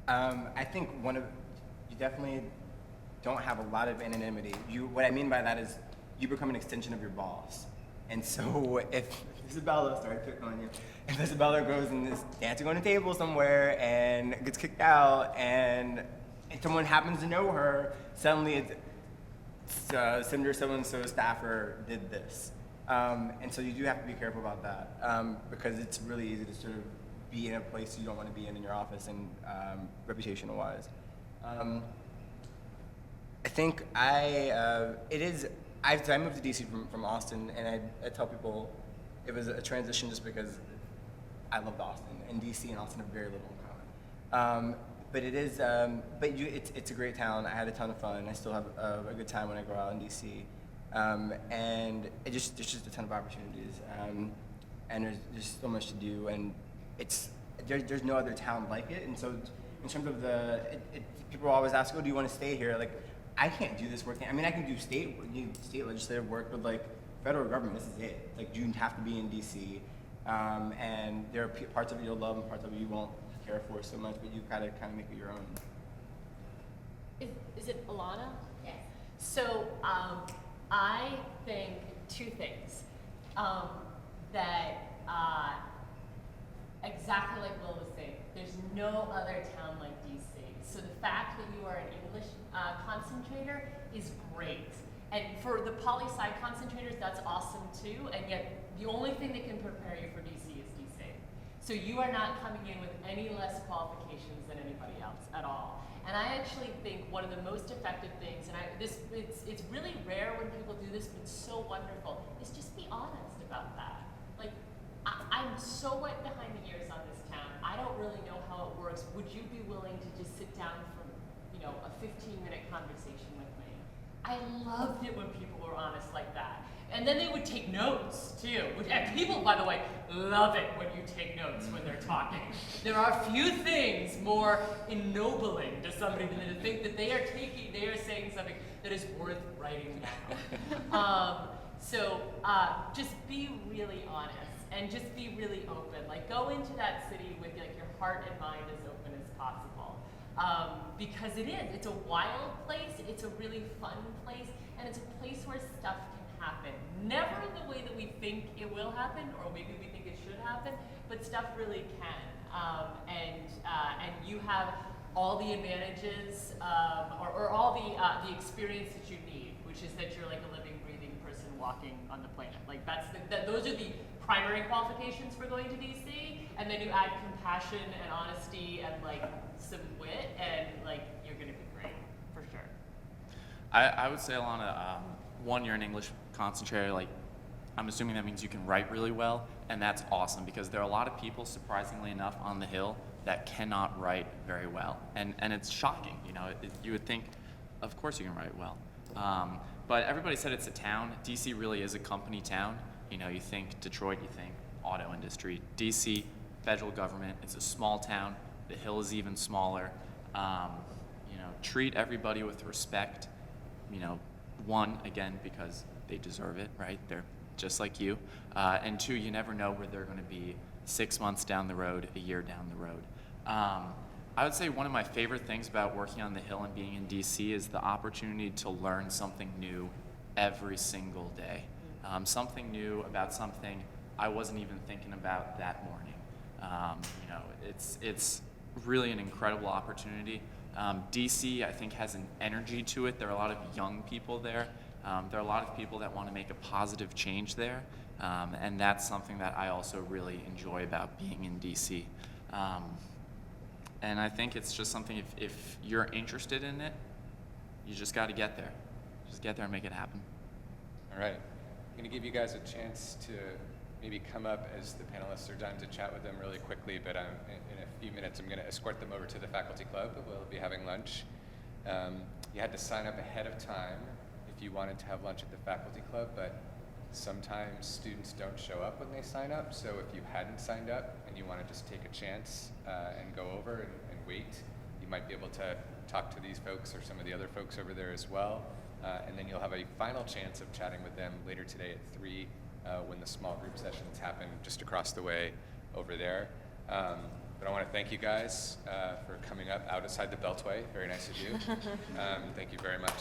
I think you definitely don't have a lot of anonymity. What I mean by that is you become an extension of your boss. And so if Isabella, sorry, I picked on you. If Isabella goes and is dancing on a table somewhere and gets kicked out, and someone happens to know her, suddenly it's Senator so-and-so staffer did this. And so you do have to be careful about that because it's really easy to sort of be in a place you don't want to be in your office and reputational-wise. I think I moved to DC from Austin, and I tell people it was a transition just because I loved Austin, and DC and Austin have very little in common. But it is, it's a great town. I had a ton of fun. I still have a good time when I go out in DC, and there's just a ton of opportunities, and there's so much to do, and there's no other town like it. And so, in terms of people always ask, "Oh, do you want to stay here?" Like, I can't do this work. I mean, I can do state legislative work, but like federal government, this is it. Like, you have to be in DC, and there are parts of it you'll love and parts of it you won't care for so much, but you've got to kind of make it your own. Is it Alana? Yes. So I think two things. that exactly like Will was saying, there's no other town like DC. So the fact that you are an English concentrator is great. And for the poli-sci concentrators, that's awesome too. And yet the only thing that can prepare you for DC is DC. So you are not coming in with any less qualifications than anybody else at all. And I actually think one of the most effective things, and it's really rare when people do this, but it's so wonderful, is just be honest about that. Like, I'm so wet behind the ears on this town. I don't really know how it works. Would you be willing to just sit down for, a 15-minute conversation with me? I loved it when people were honest like that. And then they would take notes too. And people, by the way, love it when you take notes when they're talking. There are few things more ennobling to somebody than to think that they are saying something that is worth writing down. So just be really honest and just be really open. Like, go into that city with like your heart and mind as open as possible. Because it's a wild place, it's a really fun place, and it's a place where stuff can happen. Never the way that we think it will happen, or maybe we think it should happen, but stuff really can. And you have all the advantages, or all the experience that you need, which is that you're like a living, breathing person walking on the planet. Like those are the primary qualifications for going to DC, and then you add compassion and honesty and like some wit, and like you're gonna be great for sure. I would say, Alana, one, you're an English concentrator. Like, I'm assuming that means you can write really well, and that's awesome because there are a lot of people, surprisingly enough, on the Hill that cannot write very well, and it's shocking. You would think, of course you can write well, but everybody said it's a town. DC really is a company town. You think Detroit, you think auto industry. DC, federal government. It's a small town. The Hill is even smaller. Treat everybody with respect. One, again, because they deserve it, right? They're just like you. And two, you never know where they're going to be 6 months down the road, a year down the road. I would say one of my favorite things about working on the Hill and being in DC is the opportunity to learn something new every single day. Something new about something I wasn't even thinking about that morning. It's really an incredible opportunity. DC, I think, has an energy to it. There are a lot of young people there. There are a lot of people that want to make a positive change there, and that's something that I also really enjoy about being in DC. And I think it's just something, if you're interested in it, you just got to get there. Just get there and make it happen. All right. I'm going to give you guys a chance to maybe come up as the panelists are done to chat with them really quickly, but in a few minutes I'm going to escort them over to the faculty club. We'll be having lunch. You had to sign up ahead of time if you wanted to have lunch at the faculty club, but sometimes students don't show up when they sign up, so if you hadn't signed up and you want to just take a chance and go over and wait, you might be able to talk to these folks or some of the other folks over there as well. And then you'll have a final chance of chatting with them later today at 3 when the small group sessions happen just across the way over there. But I want to thank you guys for coming up outside the Beltway. Very nice of you. Thank you very much.